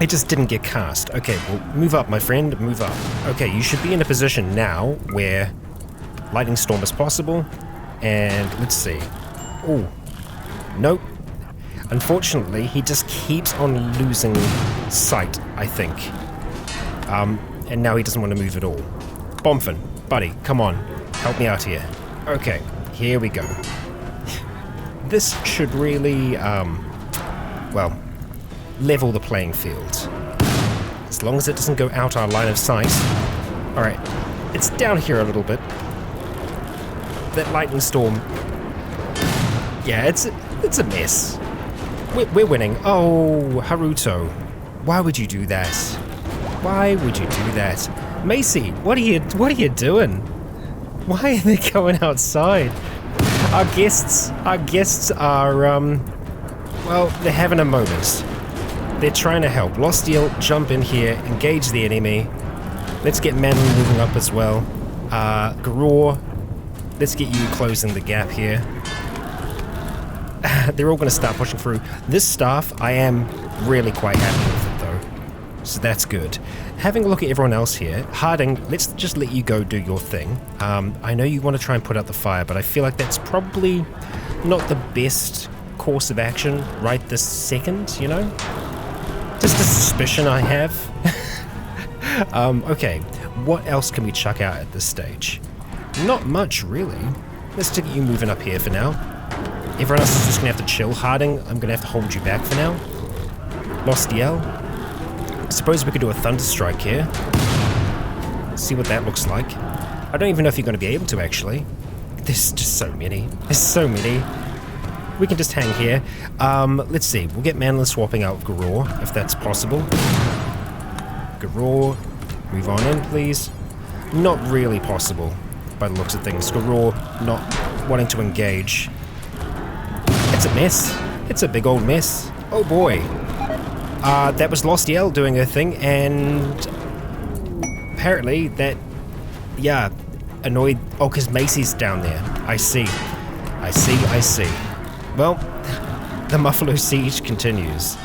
It just didn't get cast. Okay, well, move up, my friend. Move up. Okay, you should be in a position now where Lightning Storm is possible. And let's see. Oh, nope. Unfortunately, he just keeps on losing sight, I think. And now he doesn't want to move at all. Bomfin, buddy, come on. Help me out here. Okay, here we go. This should really, well, level the playing field. As long as it doesn't go out our line of sight. Alright, it's down here a little bit. That Lightning Storm. Yeah, it's a mess. We're winning. Oh, Haruto. Why would you do that? Why would you do that? Macy, what are you doing? Why are they going outside? Our guests are, well, they're having a moment. They're trying to help. Lostiel, jump in here, engage the enemy. Let's get Madeline moving up as well. Garor, let's get you closing the gap here. They're all going to start pushing through. This staff, I am really quite happy with it though. So that's good. Having a look at everyone else here. Harding, let's just let you go do your thing. I know you want to try and put out the fire, but I feel like that's probably not the best course of action right this second, you know? Just a suspicion I have. Okay, what else can we chuck out at this stage? Not much, really. Let's get you moving up here for now. Everyone else is just going to have to chill. Harding, I'm going to have to hold you back for now. Lost Yell. I suppose we could do a Thunderstrike here. See what that looks like. I don't even know if you're going to be able to, actually. There's just so many. There's so many. We can just hang here. Let's see. We'll get Manless swapping out with Garor, if that's possible. Garor, move on in, please. Not really possible, by the looks of things. Garor not wanting to engage. It's a mess. It's a big old mess. Oh boy. That was Lost Yell doing her thing, and apparently that, yeah, annoyed. Oh, because Macy's down there. I see. I see. Well, the Muffalo siege continues.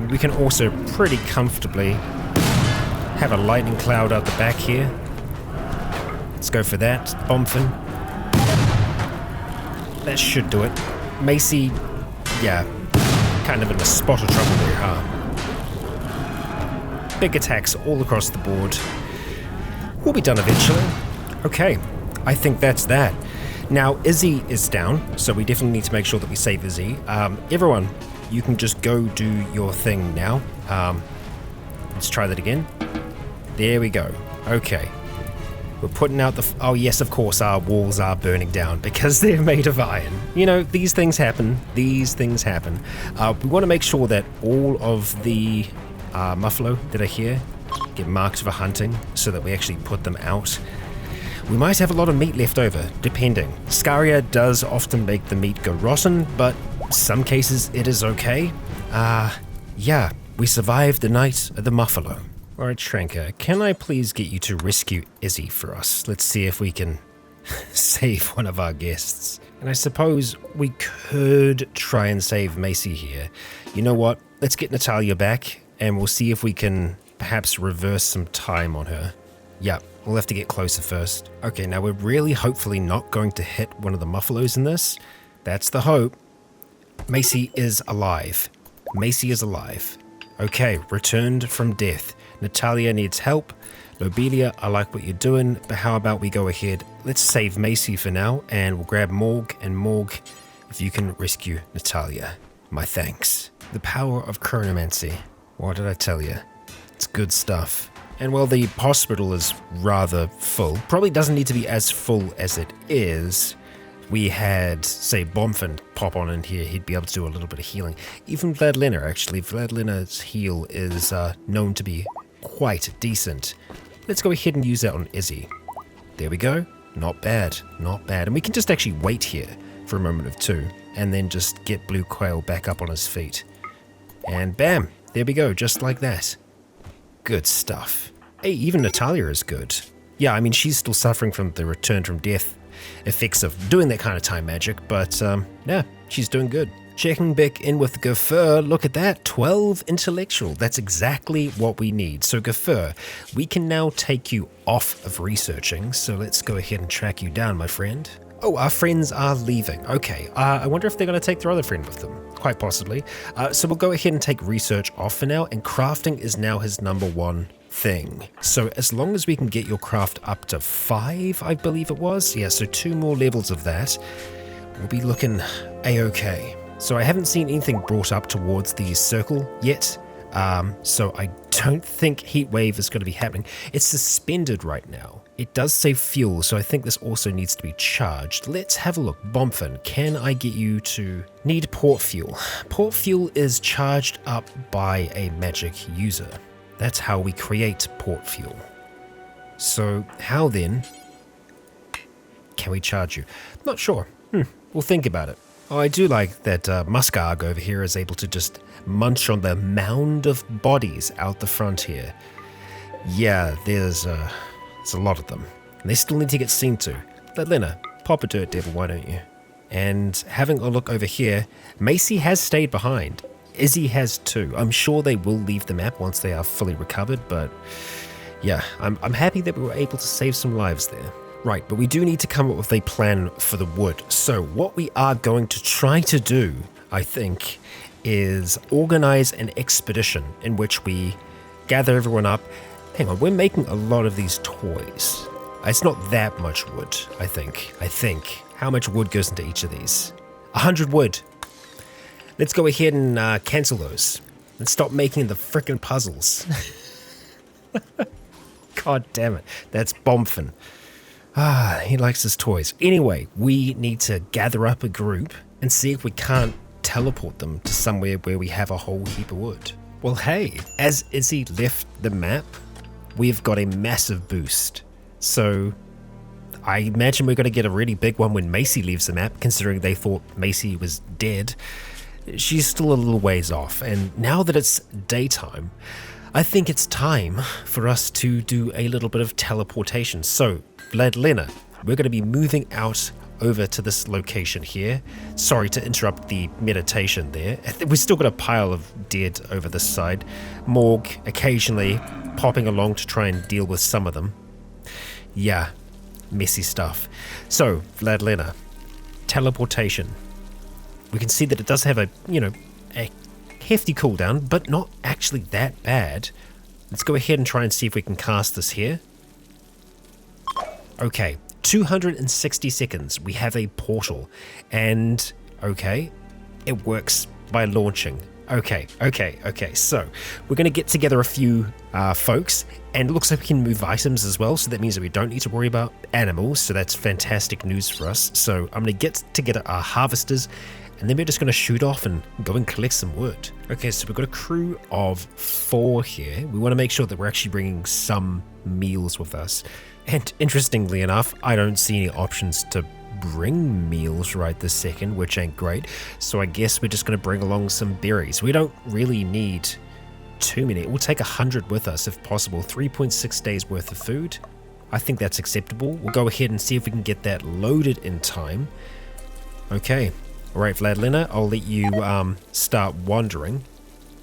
We can also pretty comfortably have a lightning cloud out the back here. Let's go for that. Bomfin. That should do it. Macy, yeah, kind of in a spot of trouble there, huh? Big attacks all across the board. We'll be done eventually. Okay, I think that's that. Now, Izzy is down, so we definitely need to make sure that we save Izzy. Everyone, you can just go do your thing now. Let's try that again. There we go. Okay. We're putting out the... Oh, yes, of course, our walls are burning down because they're made of iron. You know, these things happen. These things happen. We want to make sure that all of the Muffalo that are here get marked for hunting so that we actually put them out. We might have a lot of meat left over, depending. Scaria does often make the meat go rotten, but some cases it is okay. Yeah, we survived the night of the Muffalo. Alright, Shranker, can I please get you to rescue Izzy for us? Let's see if we can save one of our guests. And I suppose we could try and save Macy here. You know what? Let's get Natalia back, and we'll see if we can perhaps reverse some time on her. Yeah, we'll have to get closer first. Okay, now we're really hopefully not going to hit one of the Muffalos in this. That's the hope. Macy is alive. Macy is alive. Okay, returned from death. Natalia needs help. Lobelia, I like what you're doing, but how about we go ahead? Let's save Macy for now, and we'll grab Morg, and Morg, if you can rescue Natalia. My thanks. The power of chronomancy. What did I tell you? It's good stuff. And while the hospital is rather full, probably doesn't need to be as full as it is, we had, say, Bomfin pop on in here, he'd be able to do a little bit of healing. Even Vladlina, actually. Vladlina's heal is known to be quite decent. Let's go ahead and use that on Izzy. There we go. Not bad, not bad. And we can just actually wait here for a moment of two, and then just get Blue Quail back up on his feet. And bam, there we go, just like that. Good stuff. Hey, even Natalia is good. Yeah, I mean, she's still suffering from the return from death effects of doing that kind of time magic, but yeah, she's doing good. Checking back in with Gafur, look at that, 12 intellectual. That's exactly what we need. So Gafur, we can now take you off of researching, so let's go ahead and track you down, my friend. Oh, our friends are leaving. Okay, I wonder if they're going to take their other friend with them. Quite possibly. So we'll go ahead and take research off for now, and crafting is now his #1 thing. So as long as we can get your craft up to 5, I believe it was. Yeah, so 2 more levels of that, we'll be looking a-okay. So I haven't seen anything brought up towards the circle yet. So I don't think Heatwave is going to be happening. It's suspended right now. It does save fuel, so I think this also needs to be charged. Let's have a look. Bomfin, can I get you to need port fuel? Port fuel is charged up by a magic user. That's how we create port fuel. So how then can we charge you? Not sure. We'll think about it. Oh, I do like that Muskarg over here is able to just munch on the mound of bodies out the front here. Yeah, there's a lot of them. And they still need to get seen to. But Lena, pop a dirt devil, why don't you? And having a look over here, Macy has stayed behind. Izzy has too. I'm sure they will leave the map once they are fully recovered, but yeah, I'm happy that we were able to save some lives there. Right, but we do need to come up with a plan for the wood. So what we are going to try to do, I think, is organize an expedition in which we gather everyone up. Hang on, we're making a lot of these toys. It's not that much wood, I think. How much wood goes into each of these? 100 wood. Let's go ahead and cancel those. And stop making the frickin' puzzles. God damn it. That's Bomphin. He likes his toys. Anyway, we need to gather up a group and see if we can't teleport them to somewhere where we have a whole heap of wood. Well, hey, as Izzy left the map, we've got a massive boost. So I imagine we're going to get a really big one when Macy leaves the map, considering they thought Macy was dead. She's still a little ways off, and now that it's daytime, I think it's time for us to do a little bit of teleportation. So, Vladlena, we're going to be moving out over to this location here. Sorry to interrupt the meditation there. We've still got a pile of dead over this side. Morg occasionally popping along to try and deal with some of them. Yeah, messy stuff. So, Vladlena, teleportation. We can see that it does have a hefty cooldown, but not actually that bad. Let's go ahead and try and see if we can cast this here. Okay, 260 seconds. We have a portal, and okay, it works by launching. Okay. So we're going to get together a few folks, and it looks like we can move items as well, so that means that we don't need to worry about animals, so that's fantastic news for us. So I'm going to get together our harvesters, and then we're just going to shoot off and go and collect some wood. Okay, so we've got a crew of 4 here. We want to make sure that we're actually bringing some meals with us. And interestingly enough, I don't see any options to bring meals right this second, which ain't great. So I guess we're just going to bring along some berries. We don't really need too many. We'll take 100 with us if possible. 3.6 days worth of food. I think that's acceptable. We'll go ahead and see if we can get that loaded in time. Okay. All right, Vladlena, I'll let you start wandering.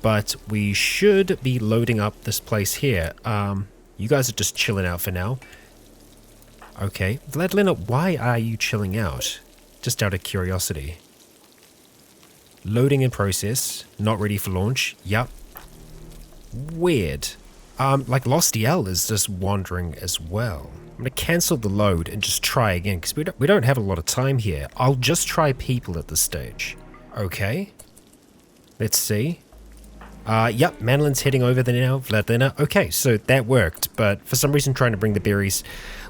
But we should be loading up this place here. You guys are just chilling out for now. Okay, Vladlena, why are you chilling out? Just out of curiosity. Loading in process, not ready for launch. Yup. Weird. Like Lostiel is just wandering as well. I'm going to cancel the load and just try again, because we don't have a lot of time here. I'll just try people at this stage. Okay. Let's see. Yep, Manlin's heading over there now, Vladlena. Okay, so that worked, but for some reason trying to bring the berries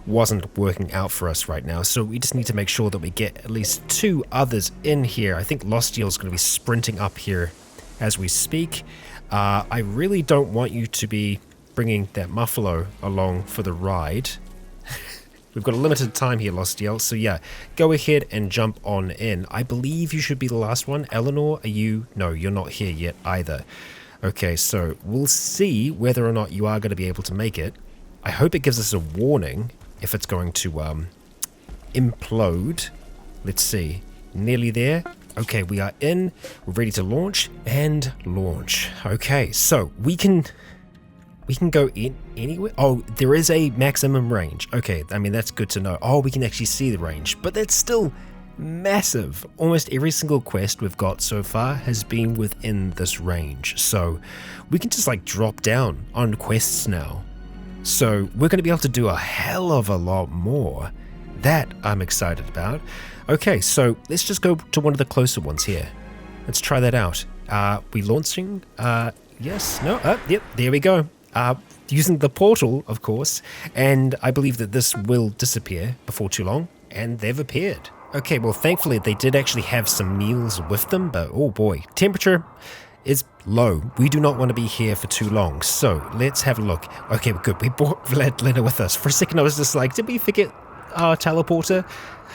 wasn't working out for us right now, so we just need to make sure that we get at least 2 others in here. I think Lostiel's going to be sprinting up here as we speak. I really don't want you to be bringing that Muffalo along for the ride. We've got a limited time here, Lostiel, so yeah, go ahead and jump on in. I believe you should be the last one. Eleanor, are you? No, you're not here yet either. Okay, so we'll see whether or not you are going to be able to make it. I hope it gives us a warning if it's going to implode. Let's see. Nearly there. Okay, we are in. We're ready to launch and launch. Okay, so we can go in anywhere. Oh, there is a maximum range. Okay, I mean, that's good to know. Oh, we can actually see the range, but that's still massive. Almost every single quest we've got so far has been within this range. So we can just like drop down on quests now. So we're going to be able to do a hell of a lot more. That I'm excited about. Okay, so let's just go to one of the closer ones here. Let's try that out. We launching? Yes? No? Yep, there we go. Using the portal, of course, and I believe that this will disappear before too long, and they've appeared. Okay, well, thankfully they did actually have some meals with them, but oh boy, temperature is low. We do not want to be here for too long, so let's have a look. Okay, good. We brought Vladlena with us. For a second I was just like, did we forget our teleporter?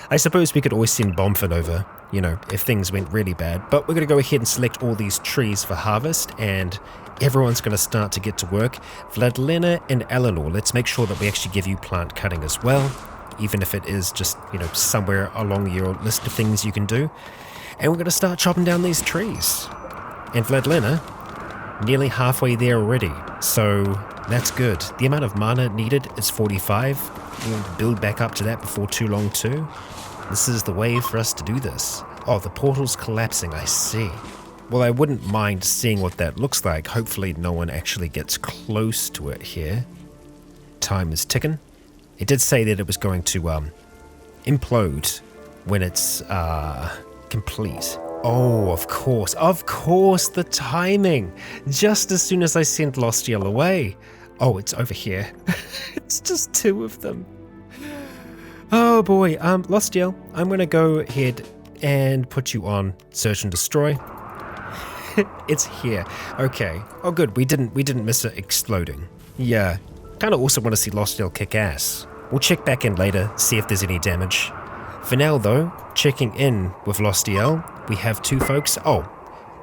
I suppose we could always send Bomphin over, you know, if things went really bad, but we're going to go ahead and select all these trees for harvest, and everyone's going to start to get to work. Vladlena and Eleanor, let's make sure that we actually give you plant cutting as well, even if it is just, you know, somewhere along your list of things you can do. And we're going to start chopping down these trees. And Vladlena, nearly halfway there already, so that's good. The amount of mana needed is 45. We'll build back up to that before too long too. This is the way for us to do this. Oh, the portal's collapsing, I see. Well, I wouldn't mind seeing what that looks like. Hopefully no one actually gets close to it here. Time is ticking. It did say that it was going to implode when it's complete. Oh, of course, the timing. Just as soon as I sent Lostiel away. Oh, it's over here. It's just two of them. Oh boy, Lostiel, I'm gonna go ahead and put you on search and destroy. It's here. Okay. Oh good, we didn't miss it exploding. Yeah. Kinda also want to see Lostiel kick ass. We'll check back in later, see if there's any damage. For now though, checking in with Lostiel, we have two folks. Oh,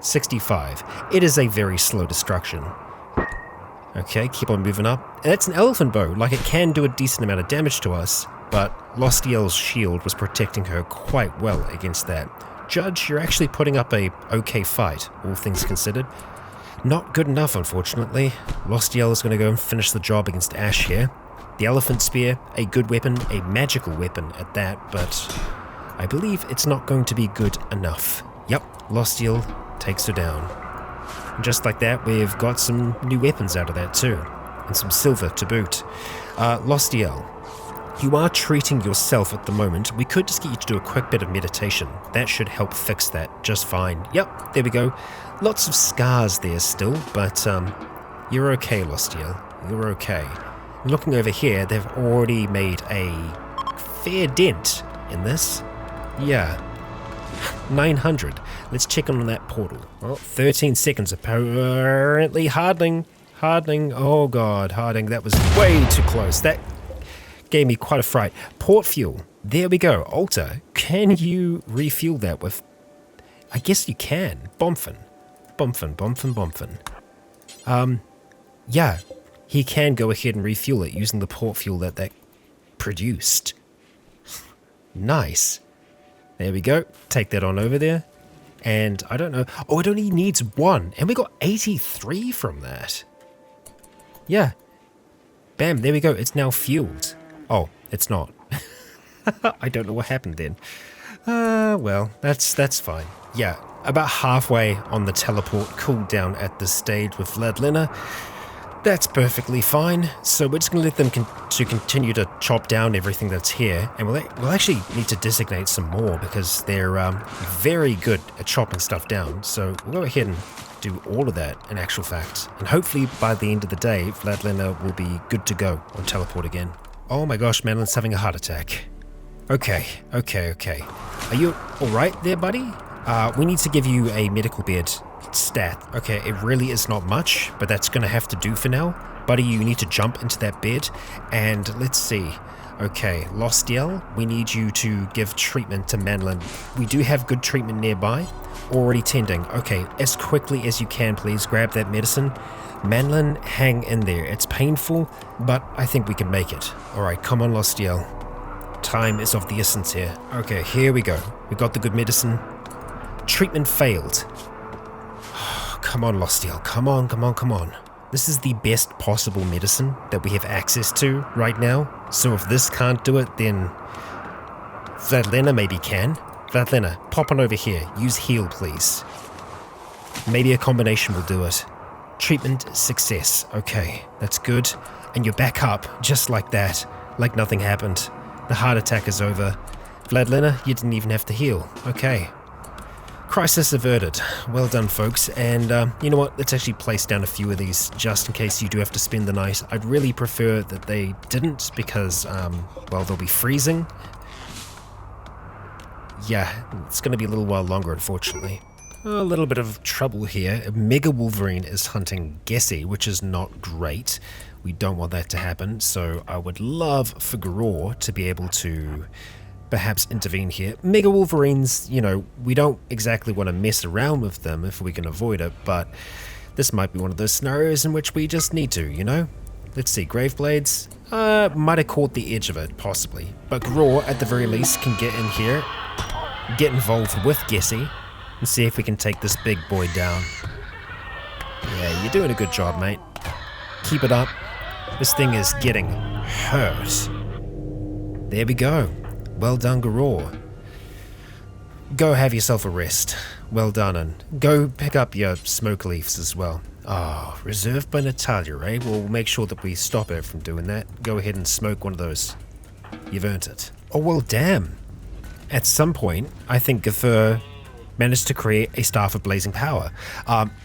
65. It is a very slow destruction. Okay, keep on moving up. And it's an elephant bow, like it can do a decent amount of damage to us, but Lostiel's shield was protecting her quite well against that. Judge, you're actually putting up a okay fight, all things considered. Not good enough, unfortunately. Lostiel is going to go and finish the job against Ash here. The elephant spear, a good weapon, a magical weapon at that, but I believe it's not going to be good enough. Yep, Lostiel takes her down. And just like that, we've got some new weapons out of that too, and some silver to boot. Lostiel, you are treating yourself at the moment. We could just get you to do a quick bit of meditation. That should help fix that just fine. Yep, there we go. Lots of scars there still, but you're okay, Lostiel. You're okay. Looking over here, they've already made a fair dent in this. Yeah. 900. Let's check on that portal. Well, 13 seconds apparently. Hardening. Oh god, hardening. That was way too close. That gave me quite a fright. Port fuel. There we go. Alter, can you refuel that with... I guess you can. Bomfin. Yeah. He can go ahead and refuel it using the port fuel that produced. Nice. There we go. Take that on over there. And I don't know. Oh, it only needs one. And we got 83 from that. Yeah. Bam, there we go. It's now fueled. Oh, it's not. I don't know what happened then. Well, that's fine. Yeah, about halfway on the teleport cooldown at this stage with Vladlena. That's perfectly fine. So we're just going to let them continue to chop down everything that's here. And we'll actually need to designate some more because they're very good at chopping stuff down. So we'll go ahead and do all of that in actual fact. And hopefully by the end of the day, Vladlena will be good to go on teleport again. Oh my gosh, Madeline's having a heart attack. Okay. Are you alright there, buddy? We need to give you a medical bed stat. Okay, it really is not much, but that's going to have to do for now. Buddy, you need to jump into that bed, and let's see. Okay, Lostiel, we need you to give treatment to Madeline. We do have good treatment nearby. Already tending. Okay, as quickly as you can, please grab that medicine. Madeline, hang in there. It's painful, but I think we can make it. Alright, come on, Lostiel. Time is of the essence here. Okay, here we go. We got the good medicine. Treatment failed. Come on, Lostiel. Come on. This is the best possible medicine that we have access to right now. So if this can't do it, then Vladlena maybe can. Vladlena, pop on over here. Use heal, please. Maybe a combination will do it. Treatment success. Okay, that's good. And you're back up, just like that. Like nothing happened. The heart attack is over. Vladlena, you didn't even have to heal. Okay. Crisis averted. Well done, folks. And you know what? Let's actually place down a few of these just in case you do have to spend the night. I'd really prefer that they didn't because, well, they'll be freezing. Yeah, it's going to be a little while longer, unfortunately. A little bit of trouble here. Mega Wolverine is hunting Gessie, which is not great. We don't want that to happen, so I would love for Garor to be able to perhaps intervene here. Mega Wolverines, you know, we don't exactly want to mess around with them if we can avoid it, but this might be one of those scenarios in which we just need to, you know? Let's see, Graveblades, might have caught the edge of it, possibly. But Garor, at the very least, can get in here, get involved with Gessie, and see if we can take this big boy down. Yeah, you're doing a good job, mate. Keep it up. This thing is getting hurt. There we go. Well done, Garor. Go have yourself a rest. Well done, and go pick up your smoke leaves as well. Ah, reserved by Natalia, eh? We'll make sure that we stop her from doing that. Go ahead and smoke one of those. You've earned it. Oh, well, damn. At some point, I think Gafur managed to create a Staff of Blazing Power.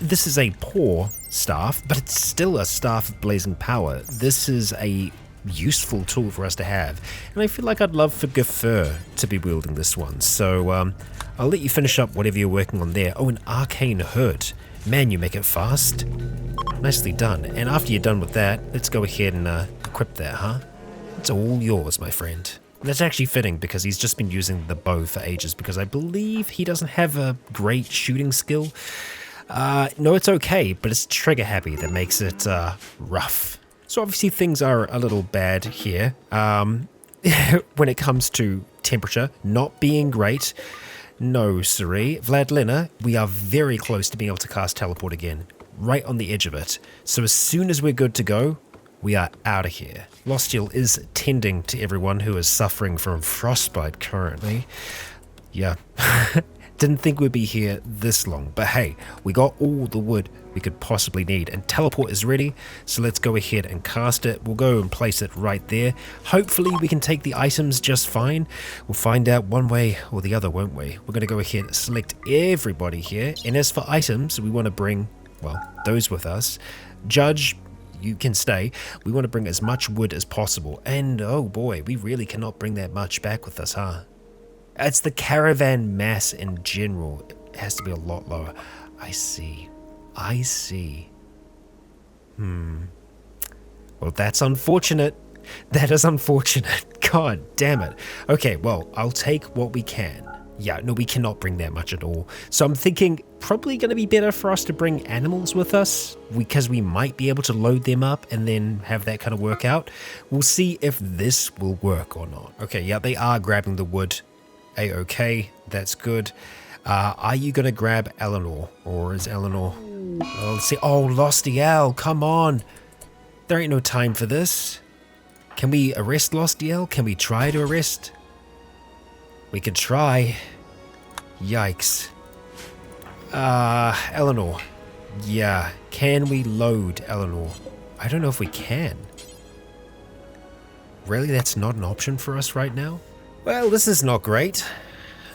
This is a poor staff, but it's still a Staff of Blazing Power. This is a useful tool for us to have, and I feel like I'd love for Gafur to be wielding this one. So I'll let you finish up whatever you're working on there. Oh, an Arcane Hood. Man, you make it fast. Nicely done. And after you're done with that, let's go ahead and equip that, huh? It's all yours, my friend. That's actually fitting because he's just been using the bow for ages, because I believe he doesn't have a great shooting skill. No, it's okay, but it's trigger happy that makes it rough. So obviously things are a little bad here when it comes to temperature not being great. No, siree. Vladlena, we are very close to being able to cast teleport again, right on the edge of it. So as soon as we're good to go, we are out of here. Lostiel is tending to everyone who is suffering from frostbite currently. Yeah, didn't think we'd be here this long, but hey, we got all the wood we could possibly need, and teleport is ready, so let's go ahead and cast it. We'll go and place it right there. Hopefully we can take the items just fine. We'll find out one way or the other, won't we? We're going to go ahead and select everybody here, and as for items, we want to bring, well, those with us. Judge, you can stay. We want to bring as much wood as possible, and oh boy, we really cannot bring that much back with us, huh? It's the caravan mass in general. It has to be a lot lower. I see. Well, that's unfortunate. That is unfortunate. God damn it. Okay, well, I'll take what we can. Yeah, no, we cannot bring that much at all. So I'm thinking probably going to be better for us to bring animals with us, because we might be able to load them up and then have that kind of work out. We'll see if this will work or not. Okay, yeah, they are grabbing the wood. A-okay, that's good. Are you going to grab Eleanor? Or is Eleanor... Oh, let's see. Oh, Lostiel, come on. There ain't no time for this. Can we arrest Lostiel? Can we try to arrest? We could try. Yikes. Eleanor. Yeah, can we load Eleanor? I don't know if we can. Really, that's not an option for us right now? Well, this is not great.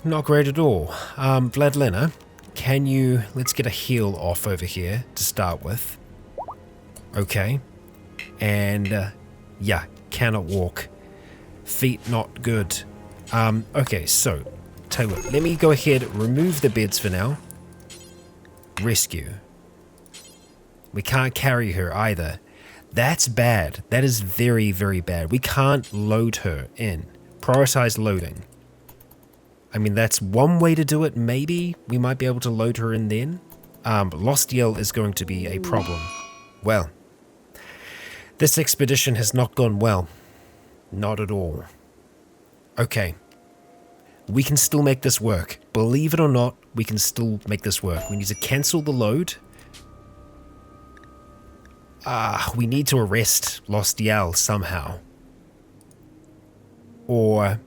Not great at all. Vladlena, can you... Let's get a heal off over here to start with. Okay. And, yeah, cannot walk. Feet not good. Okay, so, tell you what, let me go ahead, remove the beds for now. Rescue. We can't carry her either. That's bad. That is very, very bad. We can't load her in. Prioritize loading. I mean, that's one way to do it, maybe. We might be able to load her in then. But Lostiel is going to be a problem. Well, this expedition has not gone well. Not at all. Okay. We can still make this work. Believe it or not, we can still make this work. We need to cancel the load. We need to arrest Lostiel somehow. Or...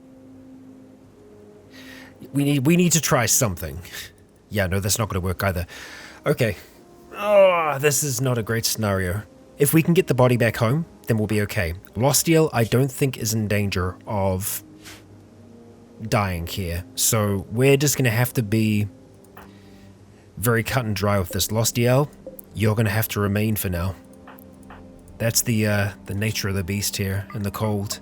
We need to try something. Yeah, no, that's not going to work either. Okay. Oh, this is not a great scenario. If we can get the body back home, then we'll be okay. Lostiel, I don't think, is in danger of dying here. So we're just going to have to be very cut and dry with this. Lostiel, you're going to have to remain for now. That's the nature of the beast here in the cold.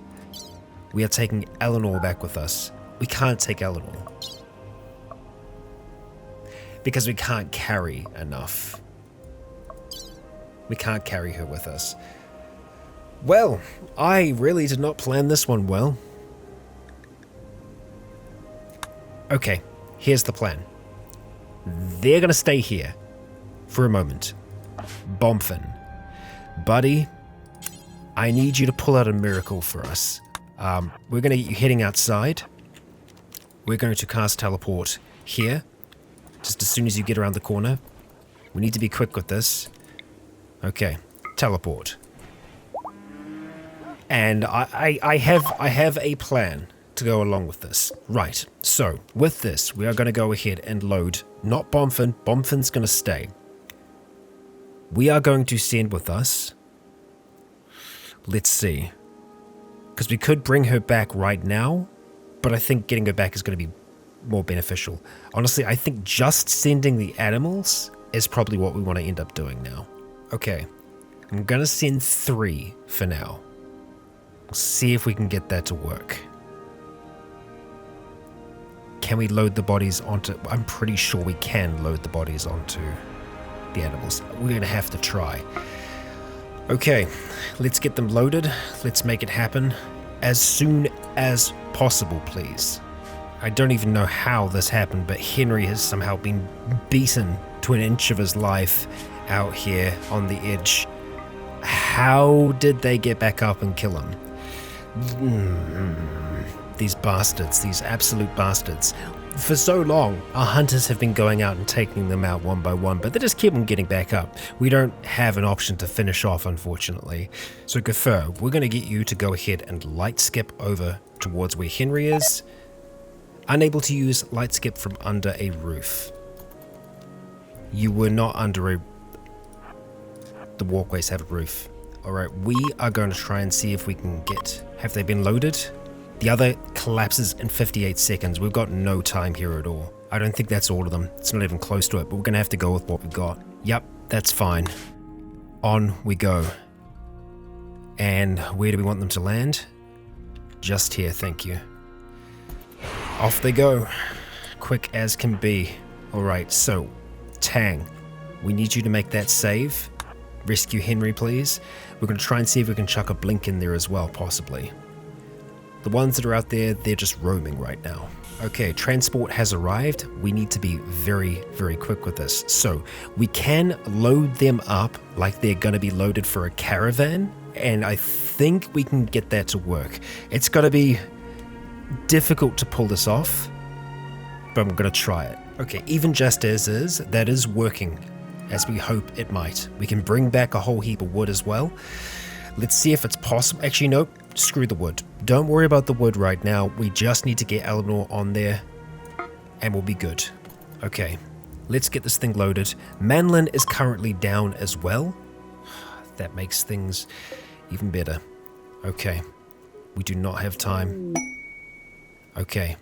We are taking Eleanor back with us. We can't take Eleanor. Because we can't carry enough. We can't carry her with us. Well, I really did not plan this one well. Okay, here's the plan. They're going to stay here for a moment. Bomfin. Buddy, I need you to pull out a miracle for us. We're going to get you heading outside. We're going to cast teleport here, just as soon as you get around the corner. We need to be quick with this. Okay, teleport. And I have a plan to go along with this. Right, so with this, we are going to go ahead and load, not Bomfin. Bomfin's going to stay. We are going to send with us, let's see, Because we could bring her back right now, but I think getting her back is going to be more beneficial. Honestly, I think just sending the animals is probably what we want to end up doing now. Okay, I'm going to send 3 for now. See if we can get that to work. Can we load the bodies onto... I'm pretty sure we can load the bodies onto the animals. We're going to have to try. Okay, let's get them loaded. Let's make it happen as soon as possible, please. I don't even know how this happened, but Henry has somehow been beaten to an inch of his life out here on the edge. How did they get back up and kill him? These bastards, these absolute bastards. For so long, our hunters have been going out and taking them out one by one, but they just keep on getting back up. We don't have an option to finish off, unfortunately. So Gaffer, we're going to get you to go ahead and light skip over towards where Henry is. Unable to use light skip from under a roof. You were not under a... The walkways have a roof. Alright, we are going to try and see if we can get... Have they been loaded? The other collapses in 58 seconds. We've got no time here at all. I don't think that's all of them. It's not even close to it, but we're going to have to go with what we've got. Yep, that's fine. On we go. And where do we want them to land? Just here, thank you. Off they go. Quick as can be. Alright, so, Tang, we need you to make that save. Rescue Henry, please. We're going to try and see if we can chuck a blink in there as well, possibly. The ones that are out there, they're just roaming right now. Okay, transport has arrived. We need to be very, very quick with this. So, we can load them up like they're going to be loaded for a caravan, and I think we can get that to work. It's going to be difficult to pull this off, but I'm going to try it. Okay, even just as is, that is working as we hope it might. We can bring back a whole heap of wood as well. Let's see if it's possible. Actually, nope, screw the wood. Don't worry about the wood right now. We just need to get Eleanor on there and we'll be good. Okay, let's get this thing loaded. Manlin is currently down as well. That makes things even better. Okay, we do not have time. Okay.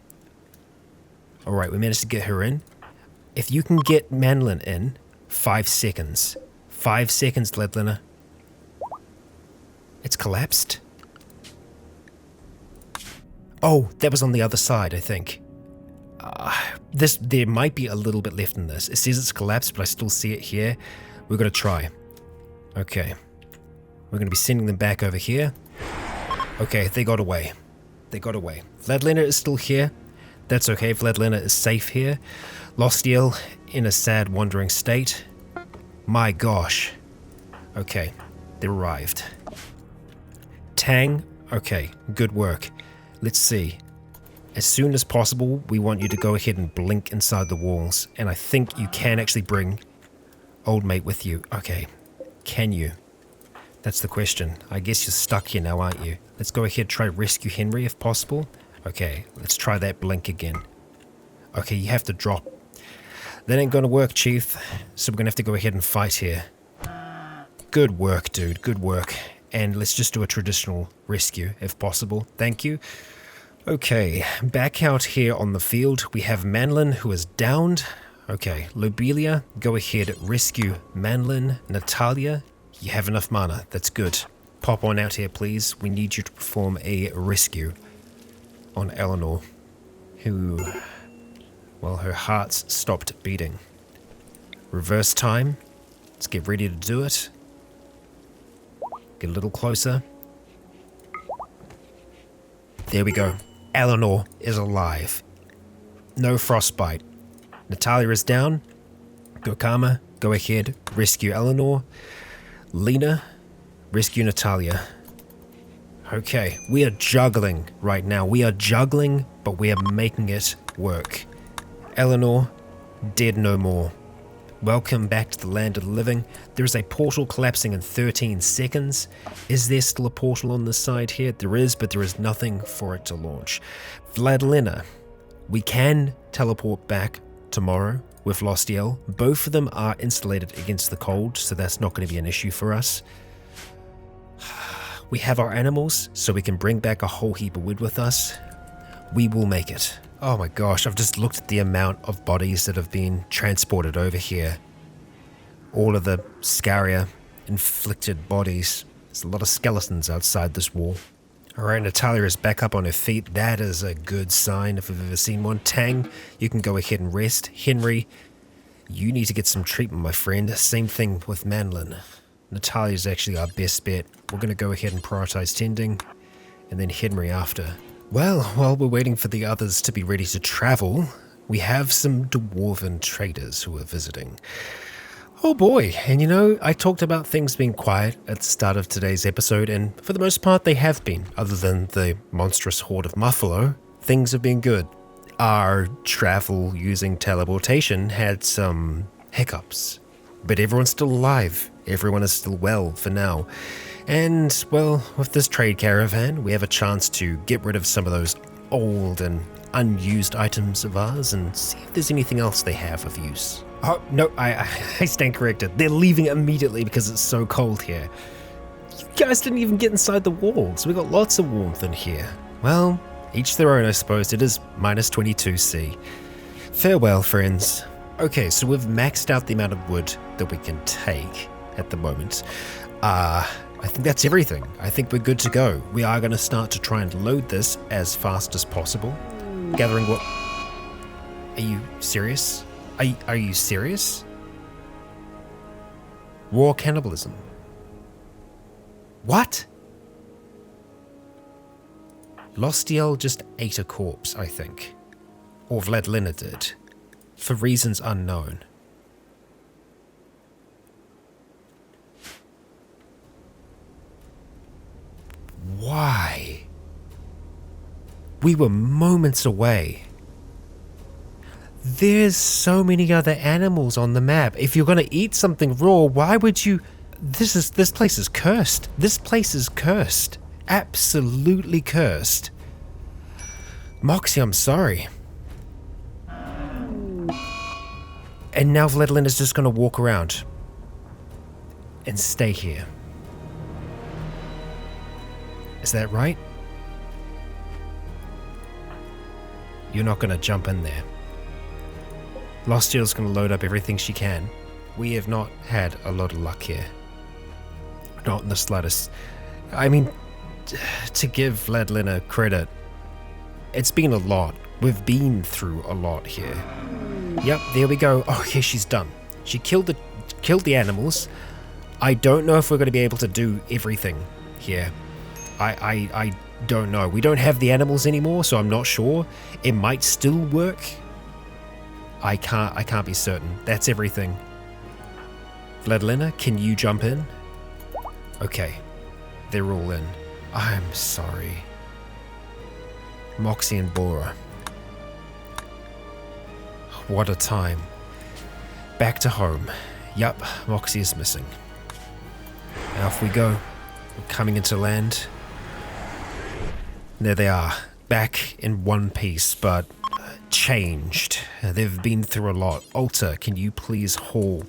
Alright, we managed to get her in. If you can get Manlin in, 5 seconds. 5 seconds, Ledliner. It's collapsed. Oh, that was on the other side, I think. There might be a little bit left in this. It says it's collapsed, but I still see it here. We're going to try. Okay. We're going to be sending them back over here. Okay, they got away. They got away. Vladlena is still here. That's okay, Vladlena is safe here. Lostiel in a sad, wandering state. My gosh. Okay, they arrived. Tang, okay, good work. Let's see. As soon as possible, we want you to go ahead and blink inside the walls. And I think you can actually bring old mate with you. Okay, can you? That's the question. I guess you're stuck here now, aren't you? Let's go ahead and try rescue Henry if possible. Okay, let's try that blink again. Okay, you have to drop. That ain't gonna work, Chief. So we're gonna have to go ahead and fight here. Good work, dude. Good work. And let's just do a traditional rescue if possible. Thank you. Okay, back out here on the field, we have Manlin who is downed. Okay, Lobelia, go ahead, rescue Manlin. Natalia, you have enough mana. That's good. Pop on out here, please. We need you to perform a rescue on Eleanor, who, well, her heart's stopped beating. Reverse time. Let's get ready to do it. Get a little closer. There we go. Eleanor is alive. No frostbite. Natalia is down. Gokama, go ahead, rescue Eleanor. Lena, rescue Natalia. Okay, we are juggling right now. We are juggling, but we are making it work. Eleanor, dead no more. Welcome back to the land of the living. There is a portal collapsing in 13 seconds. Is there still a portal on this side here? There is, but there is nothing for it to launch. Vladlena, we can teleport back tomorrow with Lostiel. Both of them are insulated against the cold, so that's not going to be an issue for us. We have our animals, so we can bring back a whole heap of wood with us. We will make it. Oh my gosh, I've just looked at the amount of bodies that have been transported over here. All of the scaria inflicted bodies. There's a lot of skeletons outside this wall. Alright, Natalia is back up on her feet. That is a good sign if I've ever seen one. Tang, you can go ahead and rest. Henry, you need to get some treatment, my friend. Same thing with Manlin. Natalia's actually our best bet. We're going to go ahead and prioritize tending, and then Henry after. Well, while we're waiting for the others to be ready to travel, we have some dwarven traders who are visiting. Oh boy, and you know, I talked about things being quiet at the start of today's episode, and for the most part they have been. Other than the monstrous horde of Muffalo, things have been good. Our travel using teleportation had some hiccups, but everyone's still alive. Everyone is still well for now. And, well, with this trade caravan, we have a chance to get rid of some of those old and unused items of ours and see if there's anything else they have of use. Oh, no, I stand corrected. They're leaving immediately because it's so cold here. You guys didn't even get inside the walls. We got lots of warmth in here. Well, each their own, I suppose. It is minus 22°C. Farewell, friends. Okay, so we've maxed out the amount of wood that we can take at the moment. I think that's everything. I think we're good to go. We are going to start to try and load this as fast as possible. Gathering what? Are you serious? Are you serious? Raw cannibalism. What? Lostiel just ate a corpse, I think. Or Vladlina did. For reasons unknown. Why? We were moments away. There's so many other animals on the map. If you're going to eat something raw, why would you... This place is cursed. This place is cursed. Absolutely cursed. Moxie, I'm sorry. And now Vladlin is just going to walk around and stay here. Is that right? You're not going to jump in there. Lostiel's going to load up everything she can. We have not had a lot of luck here. Not in the slightest. I mean, to give Vladlina credit, it's been a lot. We've been through a lot here. Yep, there we go. Oh, yeah, she's done. She killed the animals. I don't know if we're going to be able to do everything here. I don't know. We don't have the animals anymore, so I'm not sure. It might still work. I can't be certain. That's everything. Vladlina, can you jump in? Okay. They're all in. I'm sorry. Moxie and Bora. What a time. Back to home. Yup, Moxie is missing. Now off we go. We're coming into land. There they are. Back in one piece, but changed. They've been through a lot. Alta, can you please haul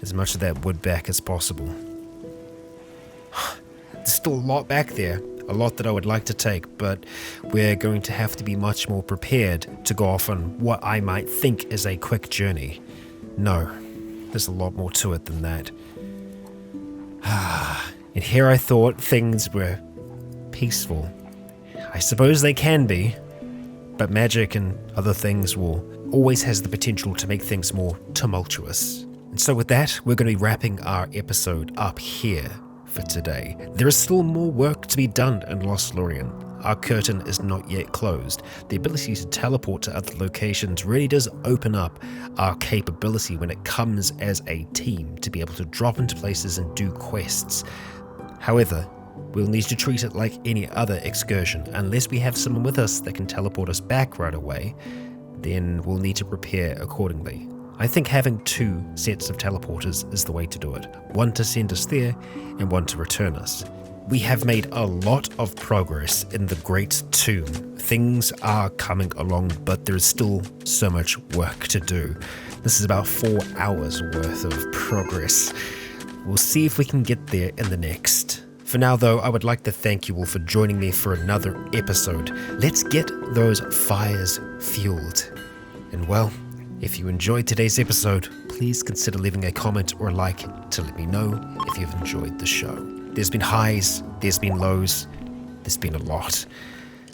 as much of that wood back as possible? There's still a lot back there. A lot that I would like to take, but we're going to have to be much more prepared to go off on what I might think is a quick journey. No, there's a lot more to it than that. And here I thought things were peaceful. I suppose they can be, but magic and other things always has the potential to make things more tumultuous. And so with that, we're going to be wrapping our episode up here for today. There is still more work to be done in Lost Lorien. Our curtain is not yet closed. The ability to teleport to other locations really does open up our capability when it comes as a team to be able to drop into places and do quests. However, we'll need to treat it like any other excursion. Unless we have someone with us that can teleport us back right away, then we'll need to prepare accordingly. I think having 2 sets of teleporters is the way to do it. One to send us there, and one to return us. We have made a lot of progress in the Great Tomb. Things are coming along, but there's still so much work to do. This is about 4 hours worth of progress. We'll see if we can get there in the next For now, though, I would like to thank you all for joining me for another episode. Let's get those fires fueled. And well, if you enjoyed today's episode, please consider leaving a comment or a like to let me know if you've enjoyed the show. There's been highs, there's been lows, there's been a lot.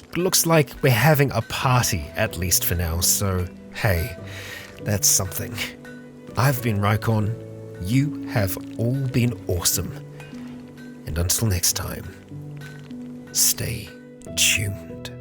But it looks like we're having a party, at least for now, so hey, that's something. I've been Rycon, you have all been awesome. And until next time, stay tuned.